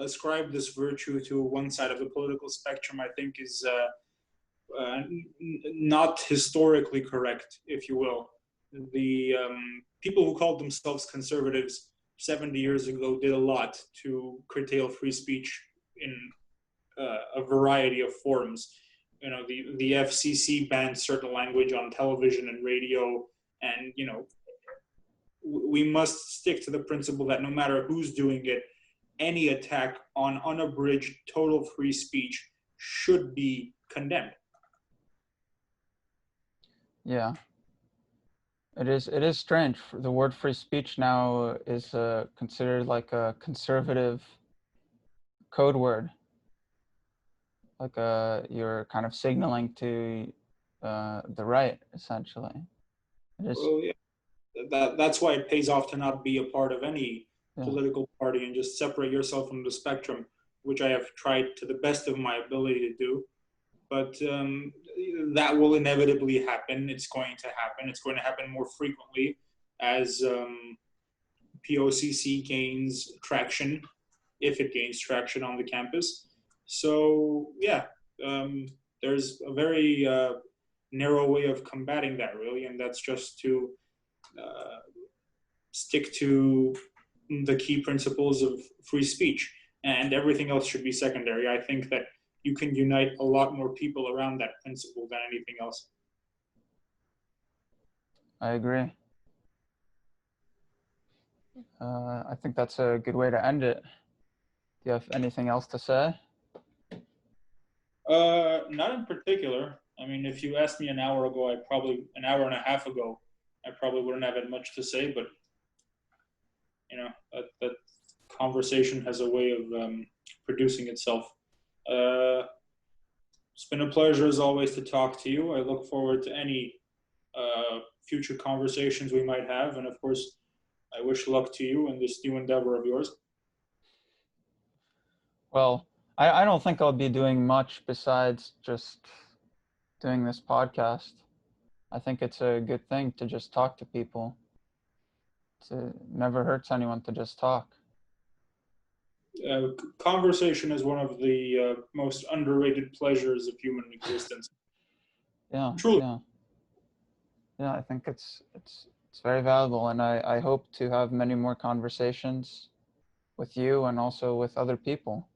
ascribe this virtue to one side of the political spectrum, I think, is not historically correct, if you will. The people who called themselves conservatives 70 years ago did a lot to curtail free speech in a variety of forms. the FCC banned certain language on television and radio, and we must stick to the principle that no matter who's doing it, any attack on unabridged total free speech should be condemned. Yeah. It is strange. The word free speech now is considered like a conservative code word. Like you're kind of signaling to the right, essentially. It is, Well, yeah, that's why it pays off to not be a part of any political party and just separate yourself from the spectrum, which I have tried to the best of my ability to do. But that will inevitably happen. It's going to happen. It's going to happen more frequently as POCC gains traction, if it gains traction on the campus. So yeah, there's a very narrow way of combating that, really, and that's just to stick to the key principles of free speech, and everything else should be secondary. I think that you can unite a lot more people around that principle than anything else. I agree. I think that's a good way to end it. Do you have anything else to say? Not in particular. I mean, if you asked me an hour and a half ago, I probably wouldn't have had much to say, but that conversation has a way of producing itself. It's been a pleasure as always to talk to you. I look forward to any future conversations we might have, and of course, I wish luck to you in this new endeavor of yours. Well, I don't think I'll be doing much besides just doing this podcast. I think it's a good thing to just talk to people. It never hurts anyone to just talk. Conversation is one of the most underrated pleasures of human existence. Yeah, Truly. Yeah, I think it's very valuable, and I hope to have many more conversations with you and also with other people.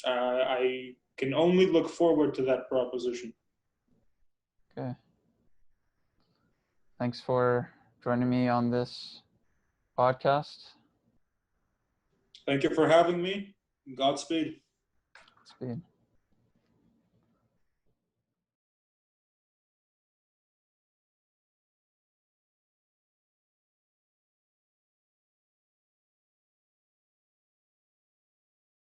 I can only look forward to that proposition. Okay. Thanks for joining me on this podcast. Thank you for having me. Godspeed. Godspeed.